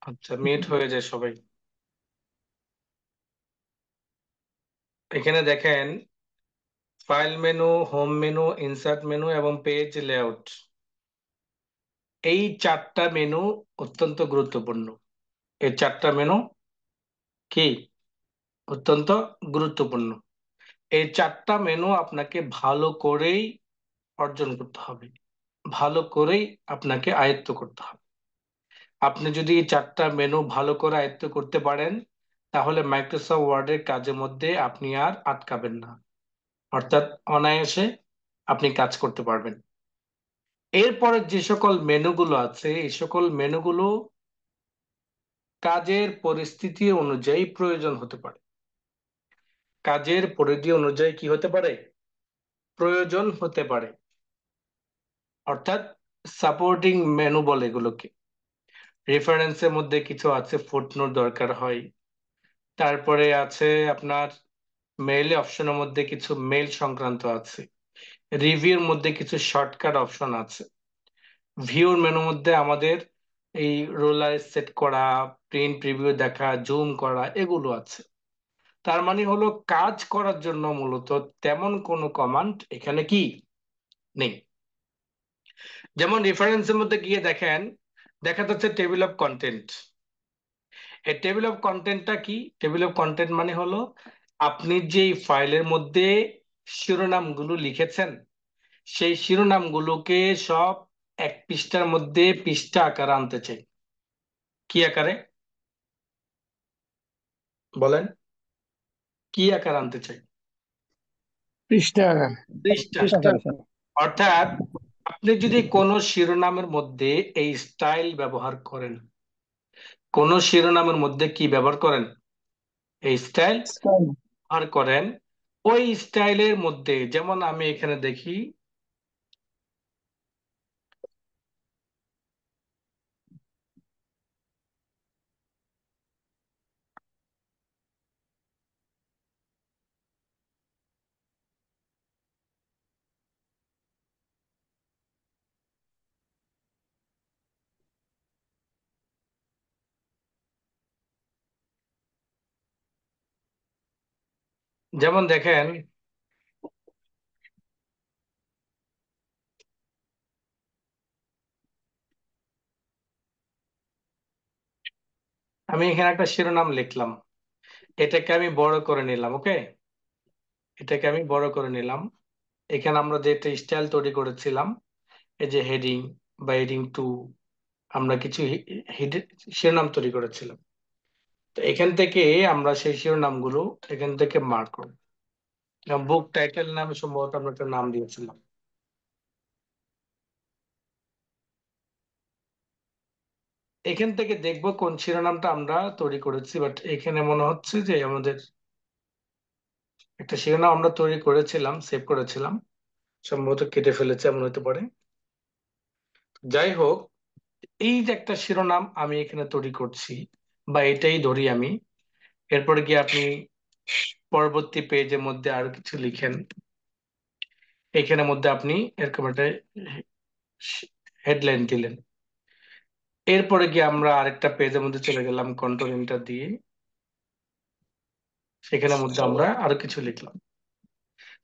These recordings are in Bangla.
আচ্ছা, মিট হয়ে যায় সবাই। এখানে দেখেন, file menu, home menu, insert menu এবং পেজ লেআউট, এই চারটা মেনু অত্যন্ত গুরুত্বপূর্ণ। এই চারটা মেনু কি অত্যন্ত গুরুত্বপূর্ণ। এই চারটা মেনু আপনাকে ভালো করেই অর্জন করতে হবে, ভালো করেই আপনাকে আয়ত্ত করতে হবে। আপনি যদি এই চারটা মেনু ভালো করে আয়ত্ত করতে পারেন, তাহলে মাইক্রোসফট ওয়ার্ডের কাজের মধ্যে আপনি আর আটকাবেন না, অর্থাৎ অনায়াসে আপনি কাজ করতে পারবেন। এরপরে যে সকল মেনুগুলো আছে, এই সকল মেনুগুলো কাজের পরিস্থিতি অনুযায়ী প্রয়োজন হতে পারে। কাজের পরিধি অনুযায়ী কি হতে পারে? প্রয়োজন হতে পারে। অর্থাৎ সাপোর্টিং মেনু বলে এগুলোকে। রেফারেন্সের মধ্যে কিছু আছে, ফুটনোট দরকার হয়। তারপরে আছে আপনার মেইল অপশনের মধ্যে কিছু মেইল সংক্রান্ত আছে। রিভিউর মধ্যে কিছু শর্টকাট অপশন আছে। ভিউর মেনুর মধ্যে আমাদের এই রোলার সেট করা, প্রিন্ট প্রিভিউ দেখা, জুম করা, এগুলো আছে। তার মানে হলো কাজ করার জন্য মূলত তেমন কোনো কমান্ড এখানে কি নেই। যেমন রেফারেন্সের মধ্যে গিয়ে দেখেন, দেখা যাচ্ছে টেবিল অফ কন্টেন্ট। এই টেবিল অফ কন্টেন্টটা কি? টেবিল অফ কন্টেন্ট মানে হলো আপনি যে ফাইলের মধ্যে শিরোনামগুলো লিখেছেন, সেই শিরোনামগুলোকে সব এক পৃষ্ঠার মধ্যে পৃষ্ঠা আকারে আনতে চাই। কি আকারে বলেন? কি আকার আনতে চাই? পৃষ্ঠা। পৃষ্ঠা। পৃষ্ঠা। অর্থাৎ আপনি যদি কোন শিরোনামের মধ্যে এই স্টাইল ব্যবহার করেন, কোন শিরোনামের মধ্যে কি ব্যবহার করেন? এই স্টাইল ব্যবহার করেন। ওই স্টাইলের মধ্যে যেমন আমি এখানে দেখি, যেমন দেখেন, আমি এখানে একটা শিরোনাম লিখলাম, এটাকে আমি বড় করে নিলাম। ওকে, এটাকে আমি বড় করে নিলাম। এখানে আমরা যে একটা স্টাইল তৈরি করেছিলাম, এই যে হেডিং বা হেডিং টু, আমরা কিছু শিরোনাম তৈরি করেছিলাম। তো এখান থেকে আমরা সেই শিরোনামগুলো এখান থেকে মার্ক করব। বুক টাইটেল নামে সম্ভবত আমরা একটা নাম দিয়েছিলাম। এখান থেকে দেখবো কোন শিরোনামটা আমরা তৈরি করেছি, বাট এখানে মনে হচ্ছে যে আমাদের একটা শিরোনাম আমরা তৈরি করেছিলাম, সেভ করেছিলাম, সম্ভবত কেটে ফেলেছে এমন হতে পারে। যাই হোক, এই যে একটা শিরোনাম আমি এখানে তৈরি করছি, বা এটাই ধরি আমি। এরপরে গিয়ে আপনি পরবর্তী পেজের মধ্যে আরো কিছু লিখেন। এখানের মধ্যে আপনি এরকম একটা হেডলাইন দিলেন। এরপরে গিয়ে আমরা আরেকটা পেজের মধ্যে চলে গেলাম, কন্ট্রোল এন্টার দিয়ে সেখানের মধ্যে আমরা আরো কিছু লিখলাম।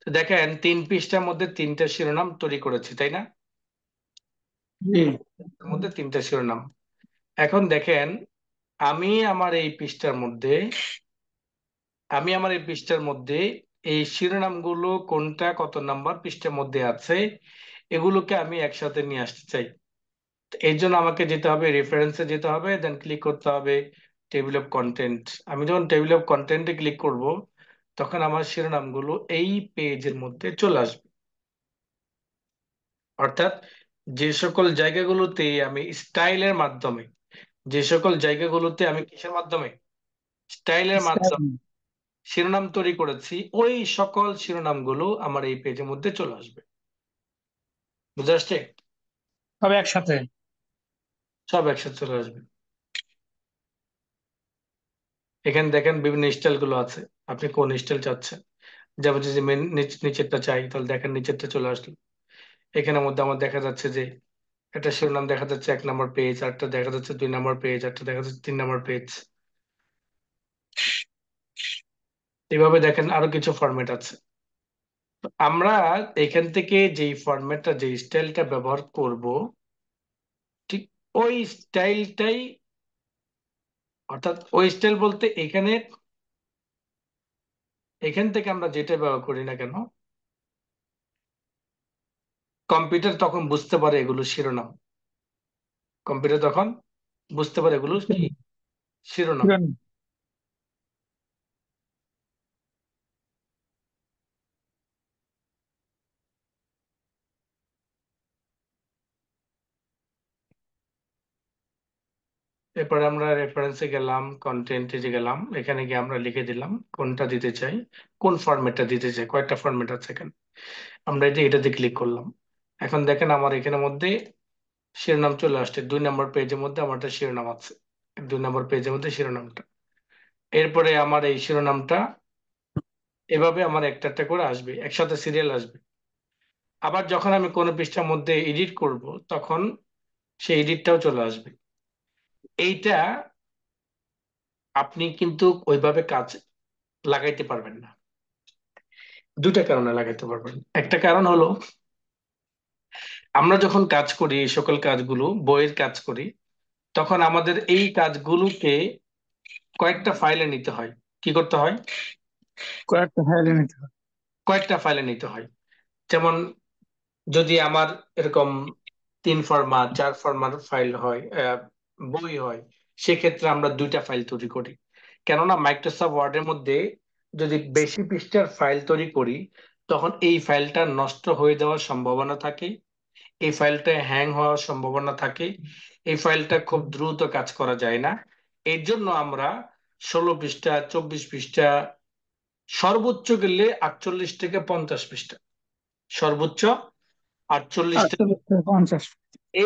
তো দেখেন, 3 পৃষ্ঠার মধ্যে 3টা শিরোনাম তৈরি করেছি, তাই না? জি। এর মধ্যে 3টা শিরোনাম। এখন দেখেন, আমি আমার এই পৃষ্ঠার মধ্যে আমি আমার এই পৃষ্ঠার মধ্যে এই শিরোনামগুলো কোনটা কত নাম্বার পৃষ্ঠার মধ্যে আছে, এগুলোকে আমি একসাথে নিয়ে আসতে চাই। তো এর জন্য আমাকে যেতে হবে, রেফারেন্সে যেতে হবে, দেন ক্লিক করতে হবে টেবিল অফ কন্টেন্ট। আমি যখন টেবিল অফ কন্টেন্টে ক্লিক করব, তখন আমার শিরোনামগুলো এই পেজের মধ্যে চলে আসবে। অর্থাৎ যে সকল জায়গাগুলোতে আমি স্টাইলের মাধ্যমে, যে সকল জায়গাগুলোতে আমি কিসের মাধ্যমে, স্টাইলের মাধ্যমে শিরোনাম তৈরি করেছি, ওই সকল শিরোনামগুলো আমার এই পেজের মধ্যে চলে আসবে। বুঝে আসছে? সব একসাথে। সব একসাথে চলে আসবে। এখানে দেখেন বিভিন্ন স্টাইল গুলো আছে, আপনি কোন স্টাইল চাচ্ছেন। যেমন যদি নিচেরটা চাই, তাহলে দেখেন নিচেরটা চলে আসলো। এখানের মধ্যে আমার দেখা যাচ্ছে যে এটা শিরোনাম দেখা যাচ্ছে 1 নম্বর পেজ, আরটা দেখা যাচ্ছে 2 নম্বর পেজ, আরটা দেখা যাচ্ছে 3 নম্বর পেজ। এভাবে দেখেন আরো কিছু ফরম্যাট আছে। তো আমরা এখান থেকে যেই ফরম্যাটটা, যে স্টাইলটা ব্যবহার করব, ঠিক ওই স্টাইলটাই, অর্থাৎ ওই স্টাইল বলতে এখানে, এখান থেকে আমরা যেটা ব্যবহার করি না কেন, কম্পিউটার তখন বুঝতে পারে এগুলো শিরোনাম। কম্পিউটার তখন বুঝতে পারে এগুলো কি শিরোনাম। এরপরে আমরা রেফারেন্সে গেলাম, কন্টেন্টে যে গেলাম, এখানে গিয়ে আমরা লিখে দিলাম কোনটা দিতে চাই, কোন ফরম্যাটটা দিতে চাই, কয়েকটা ফরম্যাট আছে এখানে। আমরা এটাতে ক্লিক করলাম। এখন দেখেন আমার এখানের মধ্যে শিরোনাম চলে আসছে, 2 নম্বর পেজের মধ্যে আমার একটা শিরোনাম আছে, 2 নম্বর পেজের মধ্যে শিরোনামটা। এরপরে আমার এই শিরোনামটা এভাবে আমার একটা একটা করে আসবে, একসাথে সিরিয়াল আসবে। আবার যখন আমি কোনো পৃষ্ঠার মধ্যে এডিট করব, তখন সেই এডিটটাও চলে আসবে। এইটা আপনি কিন্তু ওইভাবে কাজ লাগাইতে পারবেন না। দুটা কারণে লাগাইতে পারবেন। একটা কারণ হলো, আমরা যখন কাজ করি, এই সকল কাজগুলো বইয়ের কাজ করি, তখন আমাদের এই কাজগুলোকে কয়েকটা ফাইলে নিতে হয়। কি করতে হয়? কয়েকটা ফাইলে নিতে হবে। কয়েকটা ফাইলে নিতে হয়। যেমন যদি আমার এরকম 3 ফরমা 4 ফরমার ফাইল হয়, বই হয়, সেক্ষেত্রে আমরা 2টা ফাইল তৈরি করি। কেননা মাইক্রোসফট ওয়ার্ডের মধ্যে যদি বেশি পৃষ্ঠার ফাইল তৈরি করি, তখন এই ফাইলটা নষ্ট হয়ে যাওয়ার সম্ভাবনা থাকে, এই ফাইলটা হ্যাং হওয়ার সম্ভাবনা থাকে, এই ফাইলটা খুব দ্রুত কাজ করা যায় না। এর জন্য আমরা 16 পৃষ্ঠা, 24 পৃষ্ঠা, সর্বোচ্চ গেলে 48 থেকে 50 পৃষ্ঠা, সর্বোচ্চ 48, 48 থেকে 50।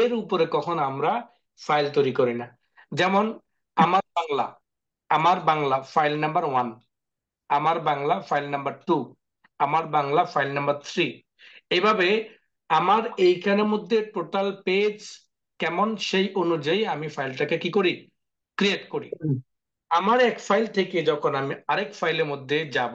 এর উপরে কখন আমরা ফাইল তৈরি করি না। যেমন আমার বাংলা, আমার বাংলা ফাইল নাম্বার 1, আমার বাংলা ফাইল নাম্বার 2, আমার বাংলা ফাইল নাম্বার 3। এইভাবে আমার এইখানের মধ্যে টোটাল পেজ কেমন, সেই অনুযায়ী আমি ফাইলটাকে কি করি, ক্রিয়েট করি। আমার এক ফাইল থেকে যখন আমি আরেক ফাইলের মধ্যে যাব,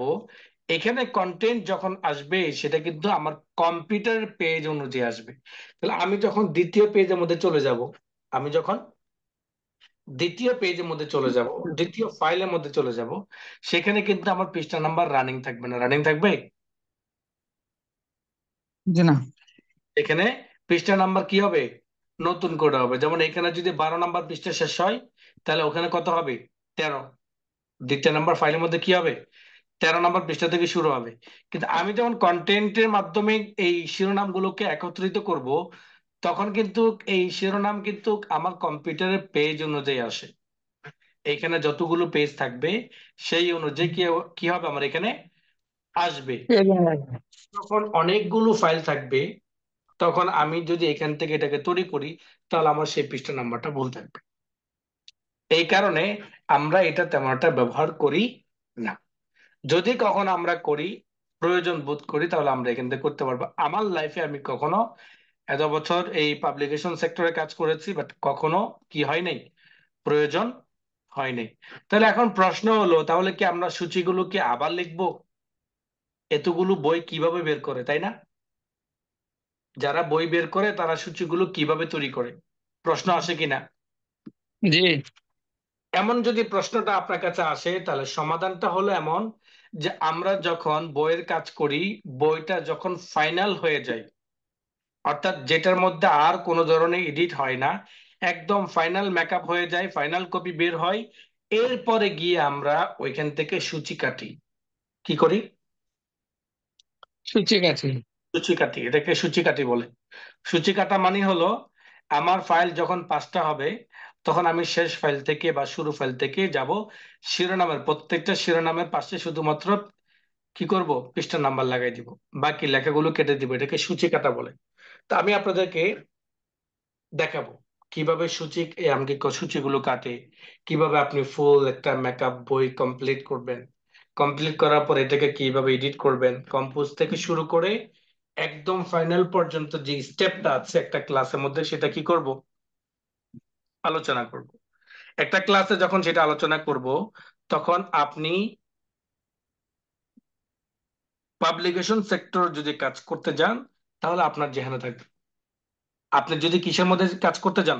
এখানে কন্টেন্ট যখন আসবে সেটা কিন্তু আমার কম্পিউটার পেজ অনুযায়ী আসবে। তাহলে আমি যখন দ্বিতীয় পেজের মধ্যে চলে যাব, আমি যখন দ্বিতীয় পেজের মধ্যে চলে যাব, দ্বিতীয় ফাইলের মধ্যে চলে যাব, সেখানে কিন্তু আমার পৃষ্ঠা নাম্বার রানিং থাকবে না। রানিং থাকবে, জি না। এখানে পৃষ্ঠা নাম্বার কি হবে, নতুন করে হবে। যেমন এখানে যদি 12 নম্বর পৃষ্ঠা শেষ হয়, তাহলে ওখানে কত হবে, 13। দ্বিতীয় নাম্বার ফাইলের মধ্যে কি হবে, 13 নম্বর পৃষ্ঠা থেকে শুরু হবে। কিন্তু আমি যখন কন্টেন্টের মাধ্যমে এই শিরোনামগুলোকে একত্রিত করব, তখন কিন্তু এই শিরোনাম কিন্তু আমার কম্পিউটারের পেজ অনুযায়ী আসে। এখানে যতগুলো পেজ থাকবে সেই অনুযায়ী কি কি হবে, আমার এখানে আসবে। যখন অনেকগুলো ফাইল থাকবে, তখন আমি যদি এখান থেকে এটাকে তৈরি করি, তাহলে আমার সেই পৃষ্ঠা নাম্বারটা ভুল থাকবে। এই কারণে আমরা এটা তেমন একটা ব্যবহার করি না। যদি কখন আমরা করি, প্রয়োজন বোধ করি, তাহলে আমরা এখান থেকে করতে পারবো। আমার লাইফে আমি কখনো, এত বছর এই পাবলিকেশন সেক্টরে কাজ করেছি, বাট কখনো কি হয় নাই, প্রয়োজন হয় নাই। তাহলে এখন প্রশ্ন হলো, তাহলে কি আমরা সূচিগুলো কি আবার লিখবো? এতগুলো বই কিভাবে বের করে, তাই না? যারা বই বের করে তারা সূচিগুলো কিভাবে তৈরি করে, প্রশ্ন আসে কিনা? জি। এমন যদি প্রশ্নটা আপনার কাছে আসে, তাহলে সমাধানটা হলো এমন, যে আমরা যখন বইয়ের কাজ করি, বইটা যখন ফাইনাল হয়ে যায়, অর্থাৎ যেটার মধ্যে আর কোনো ধরনের এডিট হয় না, একদম ফাইনাল মেকআপ হয়ে যায়, ফাইনাল কপি বের হয়, এরপরে গিয়ে আমরা ওইখান থেকে সূচি কাটি। কি করি? ঠিক আছে। সূচি কাটি, এটাকে সূচি কাটি বলে। সূচি কাটা মানে হলো, আমার ফাইল যখন 5টা হবে, তখন আমি শেষ ফাইল থেকে বা শুরু ফাইল থেকে যাব, শিরোনামের প্রত্যেকটা শিরোনামের পাশে শুধুমাত্র কি করব, পৃষ্ঠা নাম্বার লাগাই দিব, বাকি লেখাগুলো কেটে দিব। এটাকে সূচি কাটা বলে। তা আমি আপনাদেরকে দেখাবো কিভাবে আমাকে সূচিগুলো কাটে, কিভাবে আপনি ফুল একটা মেকআপ বই কমপ্লিট করবেন, কমপ্লিট করার পর এটাকে কিভাবে এডিট করবেন, কম্পোজ থেকে শুরু করে একদম ফাইনাল পর্যন্ত যে স্টেপটা আছে একটা ক্লাসের মধ্যে, সেটা কি করব? আলোচনা করব। একটা ক্লাসে যখন সেটা আলোচনা করব, তখন আপনি পাবলিকেশন সেক্টর যদি কাজ করতে যান, তাহলে আপনার যেখানে থাকবে। আপনি যদি কিসের মধ্যে কাজ করতে যান?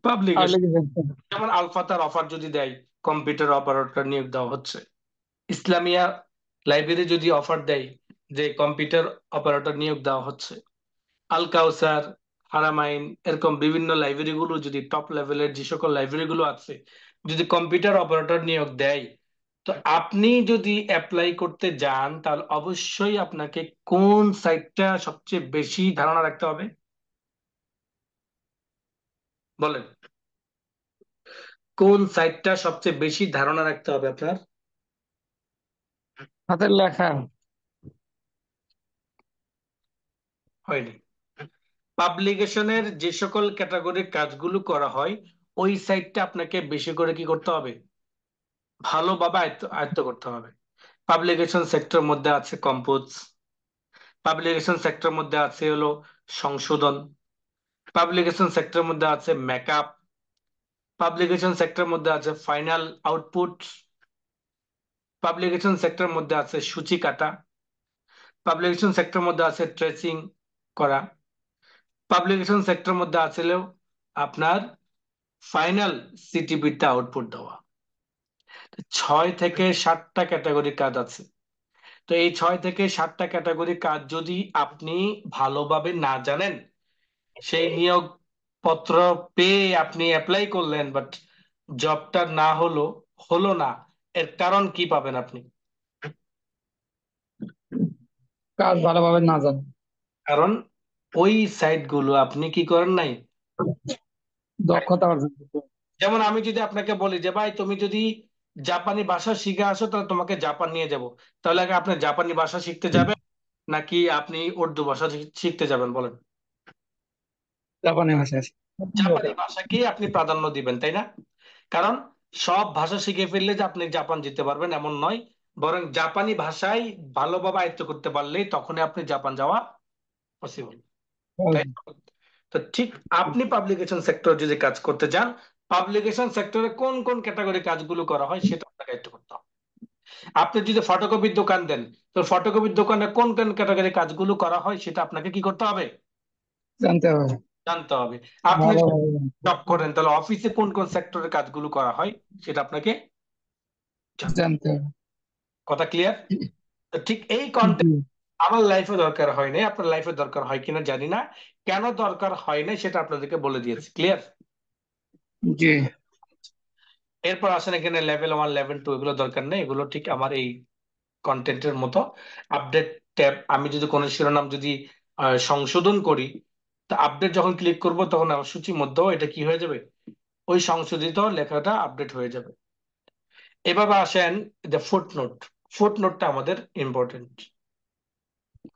পাবলিকেশন। পাবলিকেশন। যেমন আলফা তার অফার যদি দেয়, কম্পিউটার অপারেটর নিয়োগ দেওয়া হচ্ছে। ইসলামিয়া লাইব্রেরি যদি অফার দেয় যে কম্পিউটার অপারেটর নিয়োগ দেওয়া হচ্ছে। আল কাউসার, হারামাইন, এরকম বিভিন্ন লাইব্রেরি গুলো যদি, টপ লেভেলের যে সকল লাইব্রেরি গুলো আছে, যদি কম্পিউটার অপারেটর নিয়োগ দেয়, তো আপনি যদি অ্যাপ্লাই করতে যান, তাহলে অবশ্যই আপনাকে কোন সাইটটা সবচেয়ে বেশি ধারণা রাখতে হবে? বলেন, কোন সাইটটা সবচেয়ে বেশি ধারণা রাখতে হবে আপনার? হাতের লেখা। হয়নি। পাবলিকেশনের যে সকল ক্যাটাগরির কাজগুলো করা হয়, ওই সাইটটা আপনাকে বেশি করে কি করতে হবে? ভালোভাবে আয়ত্ত আয়ত্ত করতে হবে। পাবলিকেশন সেক্টর মধ্যে আছে কম্পোজ। পাবলিকেশন সেক্টর মধ্যে আছে হলো সংশোধন। পাবলিকেশন সেক্টর মধ্যে আছে মেকআপ। পাবলিকেশন সেক্টর মধ্যে আছে ফাইনাল আউটপুট। পাবলিকেশন সেক্টর মধ্যে আছে সূচি কাটা। পাবলিকেশন সেক্টর মধ্যে আছে ট্রেসিং করা। পাবলিকেশন সেক্টর মধ্যে আছে হলো আপনার ফাইনাল সিটিপিতে আউটপুট দেওয়া। 6 থেকে 7টা ক্যাটাগরি কাজ আছে। তো এই 6 থেকে 7টা ক্যাটাগরি কাজ যদি আপনি ভালোভাবে না জানেন, সেই নিয়োগ পত্র পেয়ে আপনি অ্যাপ্লাই করলেন, বাট জবটা না হলো, হলো না, এর কারণ কি পাবেন আপনি? কাজ ভালোভাবে না জানে। কারণ ওই সাইট গুলো আপনি কি করেন নাই। দক্ষতা অর্জন করতে হবে। যেমন আমি যদি আপনাকে বলি যে ভাই, তুমি যদি জাপানি ভাষা শিখে আসো, তাহলে তোমাকে জাপান নিয়ে যাব, তাহলে আগে আপনি জাপানি ভাষা শিখতে যাবেন নাকি আপনি উর্দু ভাষা শিখতে যাবেন? বলেন। জাপানি ভাষা আছে। জাপানি ভাষাকে আপনি প্রাধান্য দিবেন, তাই না? কারণ সব ভাষা শিখে ফেললে যে আপনি জাপান যেতে পারবেন এমন নয়। বরং জাপানি ভাষায় ভালোভাবে আয়ত্ত করতে পারলেই তখনই আপনি জাপান যাওয়া পসিবল, তাই না? তো ঠিক আপনি পাবলিকেশন সেক্টর যদি কাজ করতে যান, পাবলিকেশন সেক্টরে কোন কোন ক্যাটাগরি কাজগুলো করা হয় সেটা আপনাকে আয়ত্ত করতে হবে। আপনি যদি ফটোকপির দোকান দেন, তো ফটোকপির দোকানে কোন কোন ক্যাটাগরি কাজগুলো করা হয় সেটা আপনাকে কি করতে হবে? জানতে হবে। জানতে হবে। আপনি ভালোভাবে জানতে জব করেন, তাহলে অফিসে কোন কোন সেক্টরের কাজগুলো করা হয় সেটা আপনাকে জানতে হবে। জানতে হবে। কথা ক্লিয়ার? ঠিক এই জি। কন্টেন্ট আমার লাইফে দরকার হয় নাই, আপনার লাইফে দরকার হয় কিনা জানি না। কেন দরকার হয় নাই সেটা আপনাদেরকে বলে দিয়েছি। ক্লিয়ার? জি। এরপর আসেন এখানে লেভেল 1, লেভেল 2 এগুলো দরকার নেই, এগুলো ঠিক আমার এই কন্টেন্টের মতো। আপডেট ট্যাব, আমি যদি কোনো শিরোনাম যদি সংশোধন করি, তা আপডেট যখন ক্লিক করব, তখন আমার সূচির মধ্যেও এটা কি হয়ে যাবে, ওই সংশোধিত লেখাটা আপডেট হয়ে যাবে। এভাবে আসেন যে ফুটনোট। ফুটনোটটা আমাদের ইম্পর্টেন্ট।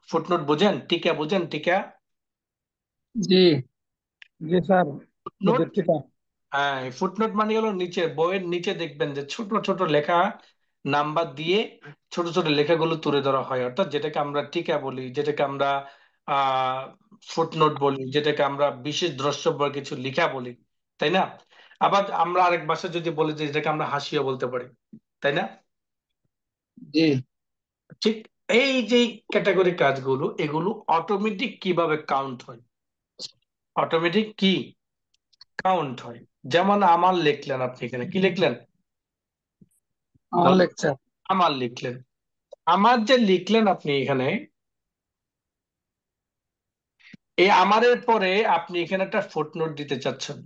ফুটনোট বুঝেন? টিকা বুঝেন? টিকা, জি। জি স্যার। নোট। বুঝেছি স্যার। হ্যাঁ, ফুটনোট মানে হলো নিচে, বইয়ের নিচে দেখবেন যে ছোট ছোট লেখা নাম্বার দিয়ে ছোট ছোট লেখাগুলো তুলে ধরা হয়, অর্থাৎ যেটাকে আমরা টিকা বলি, যেটাকে আমরা আহ ফুটনোট বলি, যেটাকে আমরা বিশেষ দ্রষ্টব্য কিছু লেখা বলি, তাই না? আবার আমরা আরেক ভাষা যদি বলি যে যেটাকে আমরা হাসিও বলতে পারি, তাই না? জি। ঠিক এই যে ক্যাটাগরি কাজগুলো, এগুলো অটোমেটিক কিভাবে কাউন্ট হয়, অটোমেটিক কি কাউন্ট হয়। যেমন আমার লিখলেন, আপনি এখানে কি লিখলেন? আমার বল। লেকচার। আমার লিখলেন। আমার যে লিখলেন আপনি এখানে, এই আমারের পরে আপনি এখানে একটা ফুটনোট দিতে চাচ্ছেন,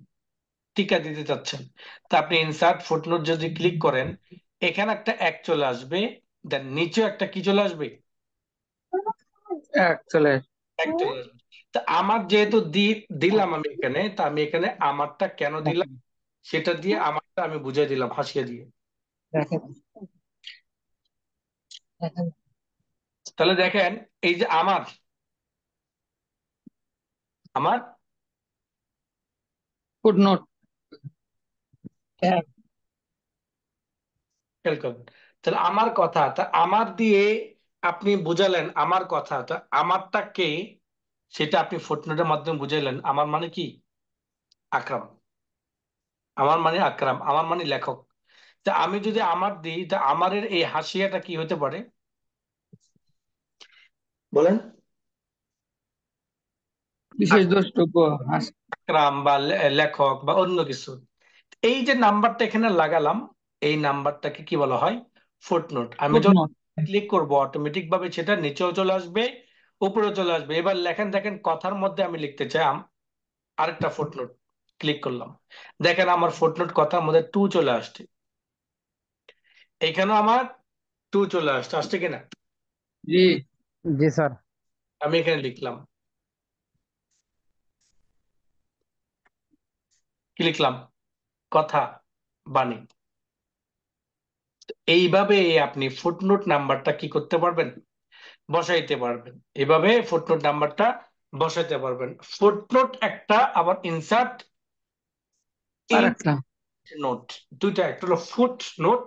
টিকা দিতে চাচ্ছেন। তা আপনি ইনসার্ট ফুটনোট যদি ক্লিক করেন, এখানে একটা এক চলে আসবে, দেন নিচেও একটা কি চলে আসবে, এক চলে। এক চলে আসবে। তা আমার যেহেতু দিলাম আমি এখানে, তা আমি এখানে আমারটা কেন দিলাম সেটা দিয়ে আমারটা আমি বুঝিয়ে দিলাম হাসিয়ে দিয়ে। দেখেন। দেখেন। তাহলে দেখেন, এই যে আমার, আমার ফুটনোট। খেয়াল করেন। তাহলে আমার কথা, তা আমার দিয়ে আপনি বুঝালেন আমার কথা, তো আমারটা কে সেটা আপনি ফুটনোটের মাধ্যমে বুঝাইলেন। আমার মানে কি? আকরাম। আমার মানে আকরাম, আমার মানে লেখক। তা আমি যদি আমার দিই, তা আমারের এই হাসিয়াটা কি হতে পারে বলেন? বিশেষ দ্রষ্টব্য। আকরাম বা লেখক বা অন্য কিছু। এই যে নাম্বারটা এখানে লাগালাম, এই নাম্বারটাকে কি বলা হয়? ফুটনোট। আমি যখন ফুটনোট। ক্লিক করব অটোমেটিক ভাবে সেটা নিচেও চলে আসবে, উপরেও চলে আসবে। এবার লেখেন, দেখেন কথার মধ্যে আমি লিখতে চাই আরেকটা ফুটনোট। ক্লিক করলাম, দেখেন আমার ফুটনোট কথার মধ্যে টু চলে আসছে। এখানেও আমার টু চলে আসছে, আসছে কিনা? জি। জি স্যার। আমি এখানে লিখলাম, কি লিখলাম? কথা, বাণী। এইভাবে আপনি ফুটনোট নাম্বারটা কি করতে পারবেন? বসাইতে পারবেন। এভাবে ফুটনোট নাম্বারটা বসাইতে পারবেন। ফুটনোট একটা, আবার ইনসার্ট আর ইন একটা। নোট। দুইটা, একটা হলো ফুট নোট,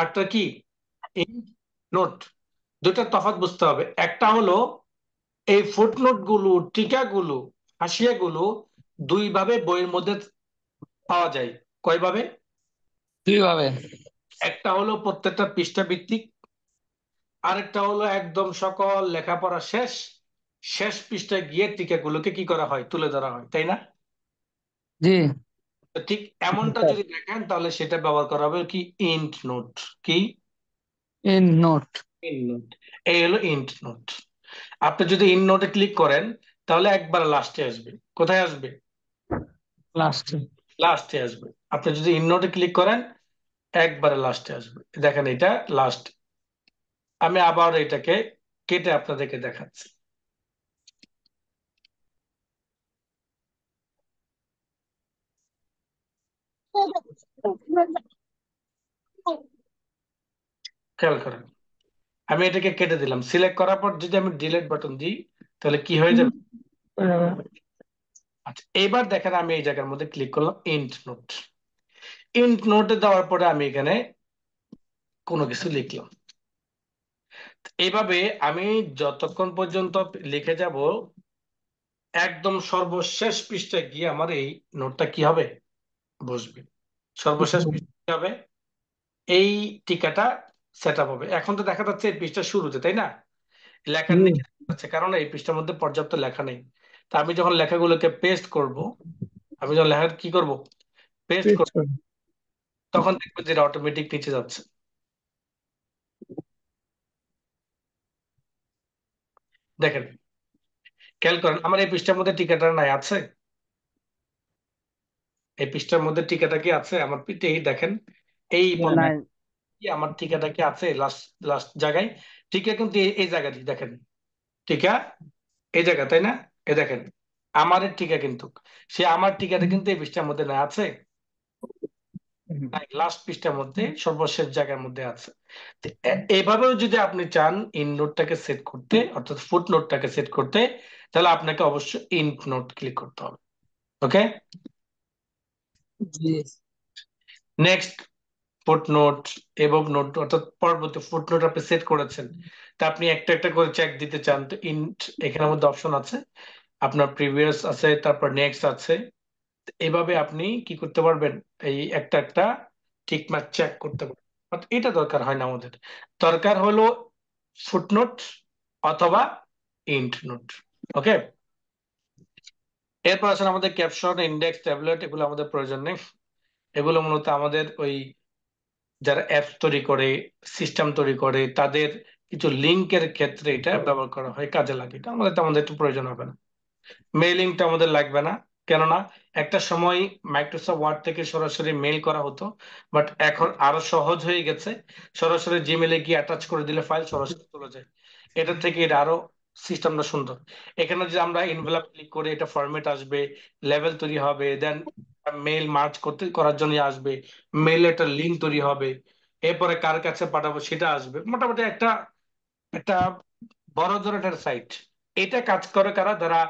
আরটা কি ইন নোট। দুইটা তফাৎ বুঝতে হবে। একটা হলো এই ফুটনোট গুলো, টিকাগুলো, হাসিয়াগুলো দুই ভাবে বইয়ের মধ্যে পাওয়া যায়। কয় ভাবে? দুই ভাবে। একটা হলো প্রত্যেকটা পৃষ্ঠা ভিত্তিক, আরেকটা হলো একদম সকল লেখাপড়া শেষ, শেষ পৃষ্ঠায় গিয়ে টিকাগুলোকে কি করা হয়? তুলে ধরা হয়, তাই না? জি। তো ঠিক এমনটা স্যার। যদি দেখেন, তাহলে সেটা ব্যবহার করা হবে কি? Endnote. কি? Endnote. Endnote. এই হলো ইন্ট নোট। আপনি যদি ইন নোটে ক্লিক করেন, তাহলে একবার লাস্টে আসবে। কোথায় আসবে? লাস্টে। লাস্টে আসবে। আপনি যদি ইন নোটে ক্লিক করেন, একবারে লাস্টে আসবে। দেখেন এটা লাস্ট। আমি আবার এটাকে কেটে আপনাদেরকে দেখাচ্ছি। খেয়াল করেন, আমি এটাকে কেটে দিলাম। সিলেক্ট করার পর যদি আমি ডিলিট বাটন দিই, তাহলে কি হয়ে যাবে? আচ্ছা, এবার দেখেন আমি এই জায়গার মধ্যে ক্লিক করলাম ইন্ট নোট। ইন্ট নোটে দেওয়ার পরে আমি এখানে কোনো কিছু লিখলাম। এইভাবে আমি যতক্ষণ পর্যন্ত লিখে যাব, একদম সর্বশেষ পৃষ্ঠায় গিয়ে আমার এই নোটটা কি হবে? বসবে। সর্বশেষ পৃষ্ঠায় কি হবে? এই টিকাটা সেট আপ হবে। এখন তো দেখা যাচ্ছে এই পৃষ্ঠা শুরুতে, তাই না? লেখার জি। নিচে দেখা যাচ্ছে, কারণ এই পৃষ্ঠার মধ্যে পর্যাপ্ত লেখা নেই। তা আমি যখন লেখাগুলোকে পেস্ট করব, আমি যখন লেখা কি করব? পেস্ট পেস্ট করব, করে। তখন দেখবো যে এটা অটোমেটিক নিচে যাচ্ছে। দেখেন, খেয়াল করেন আমার এই পৃষ্ঠার মধ্যে টিকাটা নাই, আছে? এই পৃষ্ঠার মধ্যে টিকাটা কি আছে? আমার পিঠে দেখেন, এই নাই। পর্যায়ে কি আমার টিকাটা কি আছে? লাস্ট লাস্ট জায়গায় টিকা কিন্তু এই জায়গাটি দেখেন, টিকা এই জায়গা, তাই না? এ দেখেন আমার টিকা কিন্তু, সে আমার টিকাটা কিন্তু এই পৃষ্ঠার মধ্যে না, আছে? লাস্ট পৃষ্ঠার মধ্যে সর্বশেষ জায়গার মধ্যে আছে। তো এভাবেও যদি আপনি চান ইন নোটটাকে সেট করতে, অর্থাৎ ফুট নোটটাকে সেট করতে, তাহলে আপনাকে অবশ্যই ইন্ট নোট ক্লিক করতে হবে। ওকে, জি। নেক্সট ফুটনোট এবং নোট, অর্থাৎ পরবর্তী ফুটনোট আপনি সেট করেছেন। তা আপনি একটা একটা করে চেক দিতে চান, তো ইন্ট এখানের মধ্যে অপশন আছে, আপনার প্রিভিয়াস আছে, তারপর নেক্সট আছে। এভাবে আপনি কি করতে পারবেন? এই একটা একটা টিক মার্ক চেক করতে পারবেন। But এটা দরকার হয় না আমাদের। দরকার হলো ফুটনোট অথবা ইন্ট নোট। ওকে, এরপর আসলে আমাদের ক্যাপশন, ইন্ডেক্স, ট্যাবলেট, এগুলো আমাদের প্রয়োজন নেই। এগুলো মূলত আমাদের ওই যারা অ্যাপ তৈরি করে, সিস্টেম তৈরি করে, তাদের কিছু লিঙ্কের ক্ষেত্রে এটা ব্যবহার করা হয়, কাজে লাগে। এটা আমাদের তেমন একটু প্রয়োজন হবে না। মেইলিংটা আমাদের লাগবে না, কেননা একটা সময় মাইক্রোসফট ওয়ার্ড থেকে সরাসরি মেইল করা হতো, বাট এখন আরো সহজ হয়ে গেছে। সরাসরি জিমেলে গিয়ে অ্যাটাচ করে দিলে ফাইল সরাসরি চলে যায়। এটা থেকে এটা আরো সিস্টেমটা সুন্দর। এখানে যে আমরা ইনভেলপ ক্লিক করে এটা ফরম্যাট আসবে, লেভেল তৈরি হবে, দেন মেইল মার্চ করার জন্য আসবে, মেইল একটা লিঙ্ক তৈরি হবে, এরপরে কার কাছে পাঠাবো সেটা আসবে। মোটামুটি একটা একটা বড় ধরনের সাইট। এটা কাজ করে কারা? যারা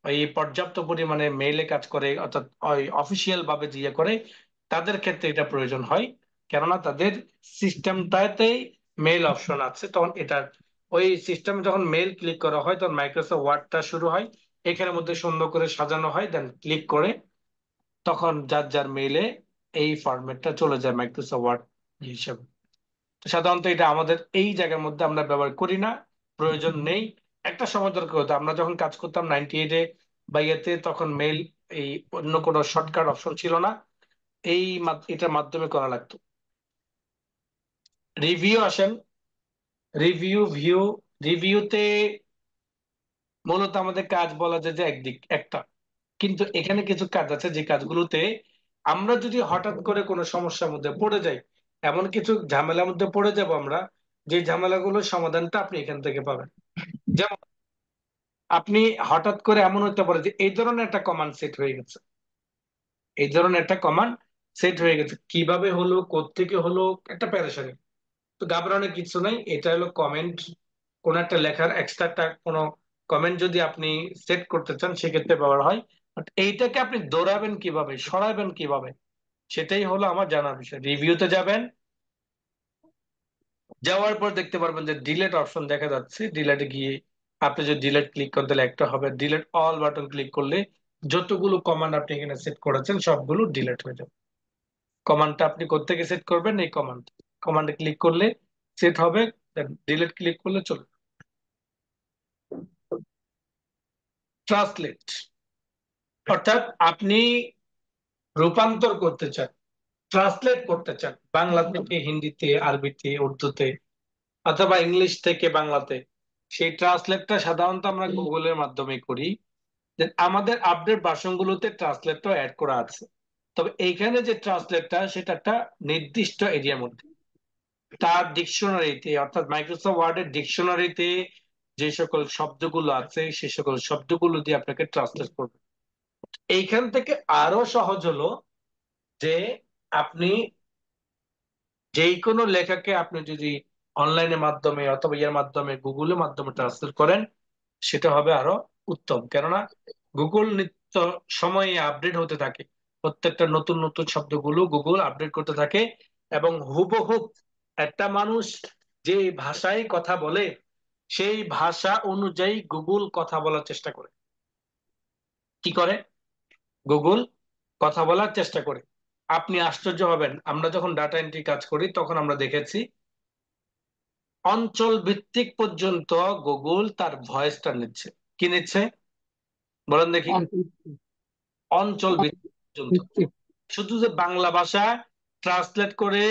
ওই পর্যাপ্ত পরিমাণে মেইলে কাজ করে, অর্থাৎ ওই অফিসিয়াল ভাবে যে করে, তাদের ক্ষেত্রে এটা প্রয়োজন হয়। কেননা তাদের সিস্টেমটাতেই মেইল অপশন আছে, তখন এটার ওই সিস্টেমে যখন মেল ক্লিক করা হয় তখন মাইক্রোসফট ওয়ার্ডটা শুরু হয়, এখানের মধ্যে সুন্দর করে সাজানো হয়, দেন ক্লিক করে তখন যার যার মেইলে এই ফরম্যাটটা চলে যায় মাইক্রোসফট ওয়ার্ড হিসেবে। তো সাধারণত এটা আমাদের এই জায়গার মধ্যে আমরা ব্যবহার করি না, প্রয়োজন নেই। একটা সময় দরকার হতো, আমরা যখন কাজ করতাম 98-এ বা ইয়েতে, তখন মেইল এই অন্য কোনো শর্টকাট অপশন ছিল না, এটার মাধ্যমে করা লাগতো। রিভিউ আসেন, রিভিউ ভিউ। রিভিউতে মূলত আমাদের কাজ বলা যায় যে একদিক একটা, কিন্তু এখানে কিছু কাজ আছে যে কাজগুলোতে আমরা যদি হঠাৎ করে কোনো সমস্যার মধ্যে পড়ে যাই, এমন কিছু ঝামেলার মধ্যে পড়ে যাব আমরা, যে ঝামেলাগুলোর সমাধানটা আপনি এখান থেকে পাবেন। যেমন আপনি হঠাৎ করে এমন হতে পারে যে এই ধরনের একটা কমান্ড সেট হয়ে গেছে, এই ধরনের একটা কমান্ড সেট হয়ে গেছে, কিভাবে হলো, কোত্থেকে হলো, একটা প্যারেশানি। তো ঘাবড়ানোর কিছু নাই, এটা হলো কমেন্ট। কোন একটা লেখার এক্সট্রা একটা কোনো কমেন্ট যদি আপনি সেট করতে চান সেক্ষেত্রে ব্যবহার হয়। বাট এইটাকে আপনি দৌড়াবেন কিভাবে, সরাবেন কিভাবে, সেটাই হলো আমার জানার বিষয়। রিভিউতে যাবেন, যাওয়ার পর দেখতে পারবেন যে ডিলেট অপশন দেখা যাচ্ছে। ডিলেটে গিয়ে আপনি যদি ডিলেট ক্লিক করেন তাহলে একটা হবে, ডিলেট অল বাটন ক্লিক করলে যতগুলো কমান্ড আপনি এখানে সেট করেছেন সবগুলো ডিলেট হয়ে যাবে। কমান্ডটা আপনি কোত্থেকে সেট করবেন, এই কমান্ডে ক্লিক করলে সেট হবে, ডিলেট ক্লিক করলে চলে। ট্রান্সলেট, অর্থাৎ আপনি রূপান্তর করতে চান, ট্রান্সলেট করতে চান বাংলা থেকে হিন্দিতে, আরবিতে, উর্দুতে, অথবা ইংলিশ থেকে বাংলাতে। সেই ট্রান্সলেটটা সাধারণত আমরা গুগলের মাধ্যমে করি। যে আমাদের আপডেট ভার্সনগুলোতে ট্রান্সলেটটা অ্যাড করা আছে, তবে এইখানে যে ট্রান্সলেটটা সেটা একটা নির্দিষ্ট এরিয়ার মধ্যে, তার ডিকশনারিতে, অর্থাৎ মাইক্রোসফট ওয়ার্ডের ডিকশনারিতে যে সকল শব্দগুলো আছে সে সকল শব্দগুলো দিয়ে আপনাকে ট্রান্সলেট করবে। এইখান থেকে আরো সহজ হলো যে আপনি যেই কোনো লেখাকে আপনি যদি অনলাইনের মাধ্যমে অথবা ইয়ার মাধ্যমে গুগলের মাধ্যমে ট্রান্সলেট করেন, সেটা হবে আরো উত্তম। কেননা গুগল নিত্য সময়ে আপডেট হতে থাকে, প্রত্যেকটা নতুন নতুন শব্দগুলো গুগল আপডেট করতে থাকে, এবং হুবহুব একটা মানুষ যে ভাষায় কথা বলে সেই ভাষা অনুযায়ী গুগল কথা বলার চেষ্টা করে। কি করে? গুগল কথা বলার চেষ্টা করে। আপনি আশ্চর্য হবেন, আমরা যখন ডাটা এন্ট্রি কাজ করি তখন আমরা দেখেছি অঞ্চল ভিত্তিক পর্যন্ত গুগল তার ভয়েসটা নিচ্ছে। কি নিচ্ছে বলেন দেখি? অঞ্চল ভিত্তিক পর্যন্ত। শুধু যে বাংলা ভাষা ট্রান্সলেট করে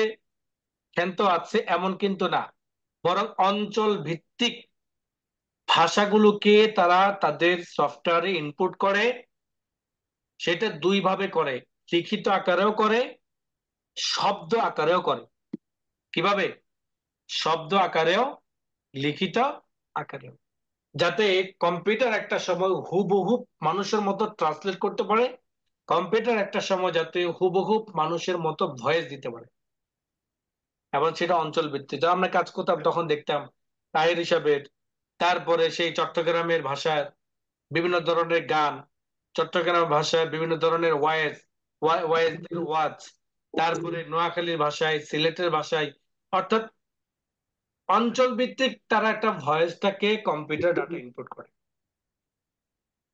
ক্ষান্ত আছে এমন কিন্তু না, বরং অঞ্চল ভিত্তিক ভাষাগুলোকে তারা তাদের সফটওয়্যারে ইনপুট করে। সেটা দুই ভাবে করে, লিখিত আকারেও করে, শব্দ আকারেও করে। কিভাবে? শব্দ আকারেও, লিখিত আকারেও, যাতে কম্পিউটার একটা সময় হুবহু মানুষের মতো ট্রান্সলেট করতে পারে, কম্পিউটার একটা সময় যাতে হুবহু মানুষের মতো ভয়েস দিতে পারে। এবং সেটা অঞ্চল ভিত্তিক। যখন আমরা কাজ করতাম তখন দেখতাম তাহির হিসাবের, তারপরে সেই চট্টগ্রামের ভাষায় বিভিন্ন ধরনের গান, চট্টগ্রামের ভাষায় বিভিন্ন ধরনের ওয়েজ, ওয়েজ ওয়াজ, তারপরে নোয়াখালীর ভাষায়, সিলেটের ভাষায়, অর্থাৎ অঞ্চল ভিত্তিক তারা একটা ভয়েসটাকে কম্পিউটার ডাটা ইনপুট করে।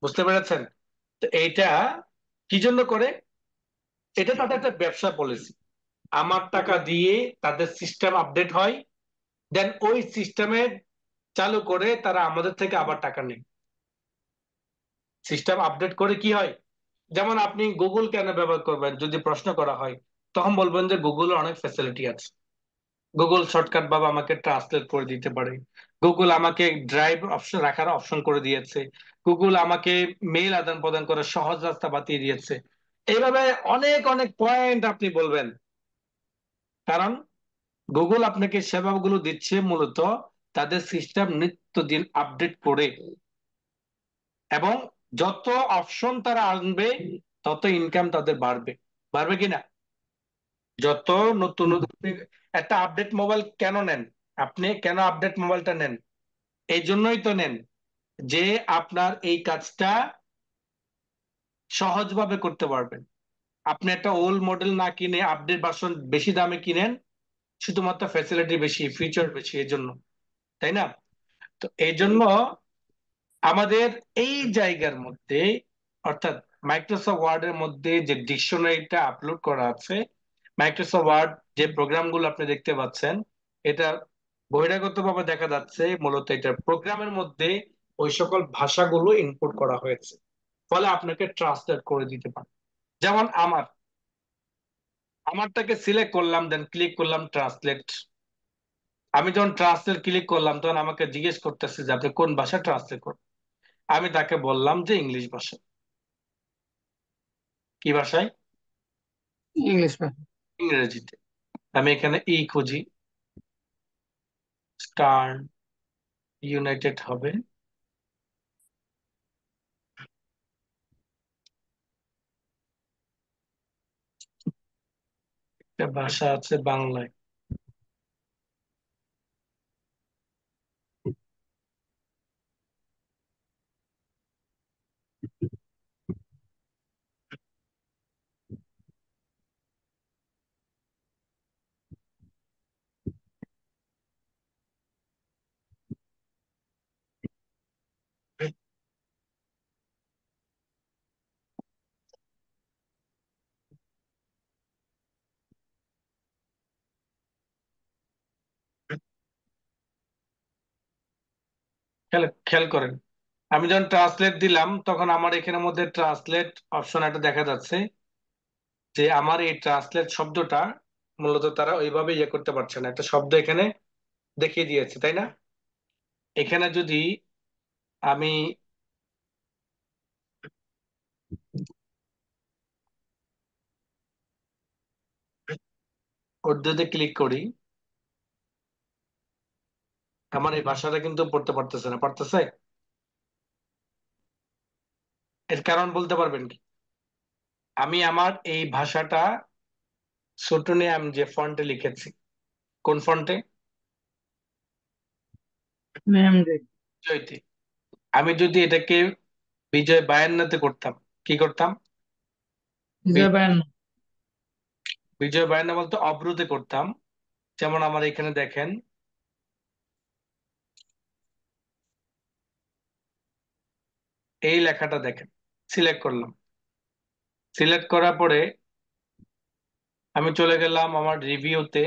বুঝতে পেরেছেন? তো এইটা কি জন্য করে? এটা তাদের একটা ব্যবসা পলিসি। আমার টাকা দিয়ে তাদের সিস্টেম আপডেট হয়, দেন ওই সিস্টেমে চালু করে তারা আমাদের থেকে আবার টাকা নেয়। সিস্টেম আপডেট করে কি হয়, যেমন আপনি গুগল কেন ব্যবহার করবেন যদি প্রশ্ন করা হয়, তখন বলবেন যে গুগলের অনেক ফ্যাসিলিটি আছে। গুগল শর্টকাট ভাবে আমাকে ট্রান্সলেট করে দিতে পারে, গুগল আমাকে ড্রাইভ অপশন রাখার অপশন করে দিয়েছে, গুগল আমাকে মেইল আদান প্রদান করার সহজ রাস্তা বাতিয়ে দিয়েছে। এইভাবে অনেক অনেক পয়েন্ট আপনি বলবেন, কারণ গুগল আপনাকে সেবাগুলো দিচ্ছে মূলত তাদের সিস্টেম নিত্যদিন আপডেট করে। এবং যত অপশন তারা আনবে তত ইনকাম তাদের বাড়বে। বাড়বে কিনা? যত নতুন নতুন একটা আপডেট মোবাইল কেন নেন? আপনি কেন আপডেট মোবাইলটা নেন? এই জন্যই তো নেন যে আপনার এই কাজটা সহজভাবে করতে পারবেন। আপনি একটা ওল্ড মডেল না কিনে আপডেট ভার্সন বেশি দামে কিনেন, শুধুমাত্র ফ্যাসিলিটি বেশি, ফিচার বেশি, এর জন্য, তাই না? তো এই জন্য আমাদের এই জায়গার মধ্যে, অর্থাৎ মাইক্রোসফট ওয়ার্ডের মধ্যে যে ডিকশনারিটা আপলোড করা আছে, মাইক্রোসফট ওয়ার্ড যে প্রোগ্রামগুলো আপনি দেখতে পাচ্ছেন, এটা বহিরাগতভাবে দেখা যাচ্ছে মূলত এটা প্রোগ্রামের মধ্যে ওই সকল ভাষাগুলো ইনপুট করা হয়েছে, ফলে আপনাকে ট্রান্সলেট করে দিতে পারে। যেমন আমারটাকে সিলেক্ট করলাম, দেন ক্লিক করলাম ট্রান্সলেট। আমি যখন ট্রান্সলেট ক্লিক করলাম তখন আমাকে জিজ্ঞেস করতেছে যে আপনি কোন ভাষা ট্রান্সলেট করবেন। আমি তাকে বললাম যে ইংলিশ ভাষা। কি ভাষায়? ইংলিশ ভাষা। ইংরেজিতে। আমি এখানে খুঁজি, স্টার্ন ইউনাইটেড হবে। একটা ভাষা আছে বাংলায়। খেয়াল খেয়াল করেন, আমি যখন ট্রান্সলেট দিলাম তখন আমার এখানের মধ্যে ট্রান্সলেট অপশন একটা দেখা যাচ্ছে, যে আমার এই ট্রান্সলেট শব্দটা মূলত তারা ওইভাবে ইয়ে করতে পারছে না, একটা শব্দ এখানে দেখিয়ে দিয়েছে, তাই না? এখানে যদি আমি উর্দুতে ক্লিক করি, আমার এই ভাষাটা কিন্তু পড়তে পারতেছে না, পারতেছে? এর কারণ বলতে পারবেন কি? আমি আমার এই ভাষাটা ছোট নিয়ে আমি যে ফন্টে লিখেছি, কোন ফন্টে? ম্যাম রে। বিজয়তে। আমি যদি এটাকে বিজয় বায়ান্নতে করতাম, কি করতাম? বি- বিজয় বায়ান্ন। বিজয় বায়ান্ন বলতে অব্রুতে করতাম। যেমন আমার এখানে দেখেন, এই লেখাটা দেখেন, সিলেক্ট করলাম। সিলেক্ট করার পরে আমি চলে গেলাম আমার রিভিউতে,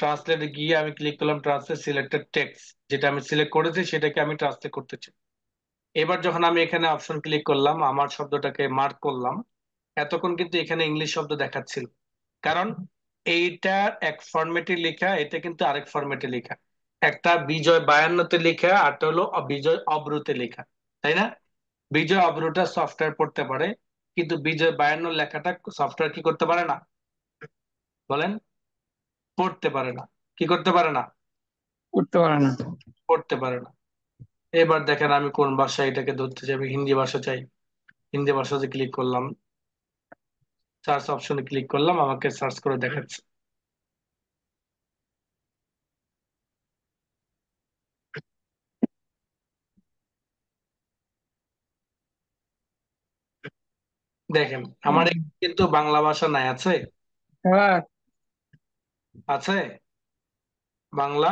ট্রান্সলেটে গিয়ে আমি ক্লিক করলাম ট্রান্সলেট সিলেক্টেড টেক্সট, যেটা আমি সিলেক্ট করেছি সেটাকে আমি ট্রান্সলেট করতে চাই। এবার যখন আমি এখানে অপশন ক্লিক করলাম, আমার শব্দটাকে মার্ক করলাম, এতক্ষণ কিন্তু এখানে ইংলিশ শব্দ দেখাচ্ছিল, কারণ এইটা এক ফরম্যাটে লেখা, এটা কিন্তু আরেক ফরম্যাটে লেখা। একটা বিজয় বায়ান্নতে লেখা, আরটা হলো বিজয় অব্রুতে লেখা, তাই না? বিজয় অব্রুটা সফটওয়্যার পড়তে পারে, কিন্তু বিজয় বায়ান্ন লেখাটা সফটওয়্যার কি করতে পারে না? বলেন। পড়তে পারে না। কি করতে পারে না? করতে পারে না। পড়তে পারে না। এবার দেখেন আমি কোন ভাষা এটাকে ধরতে চাই, আমি হিন্দি ভাষা চাই। হিন্দি ভাষাতে ক্লিক করলাম, সার্চ অপশনে ক্লিক করলাম, আমাকে সার্চ করে দেখাচ্ছে। দেখেন আমার এখানে কিন্তু বাংলা ভাষা নাই, আছে? হ্যাঁ। আছে বাংলা?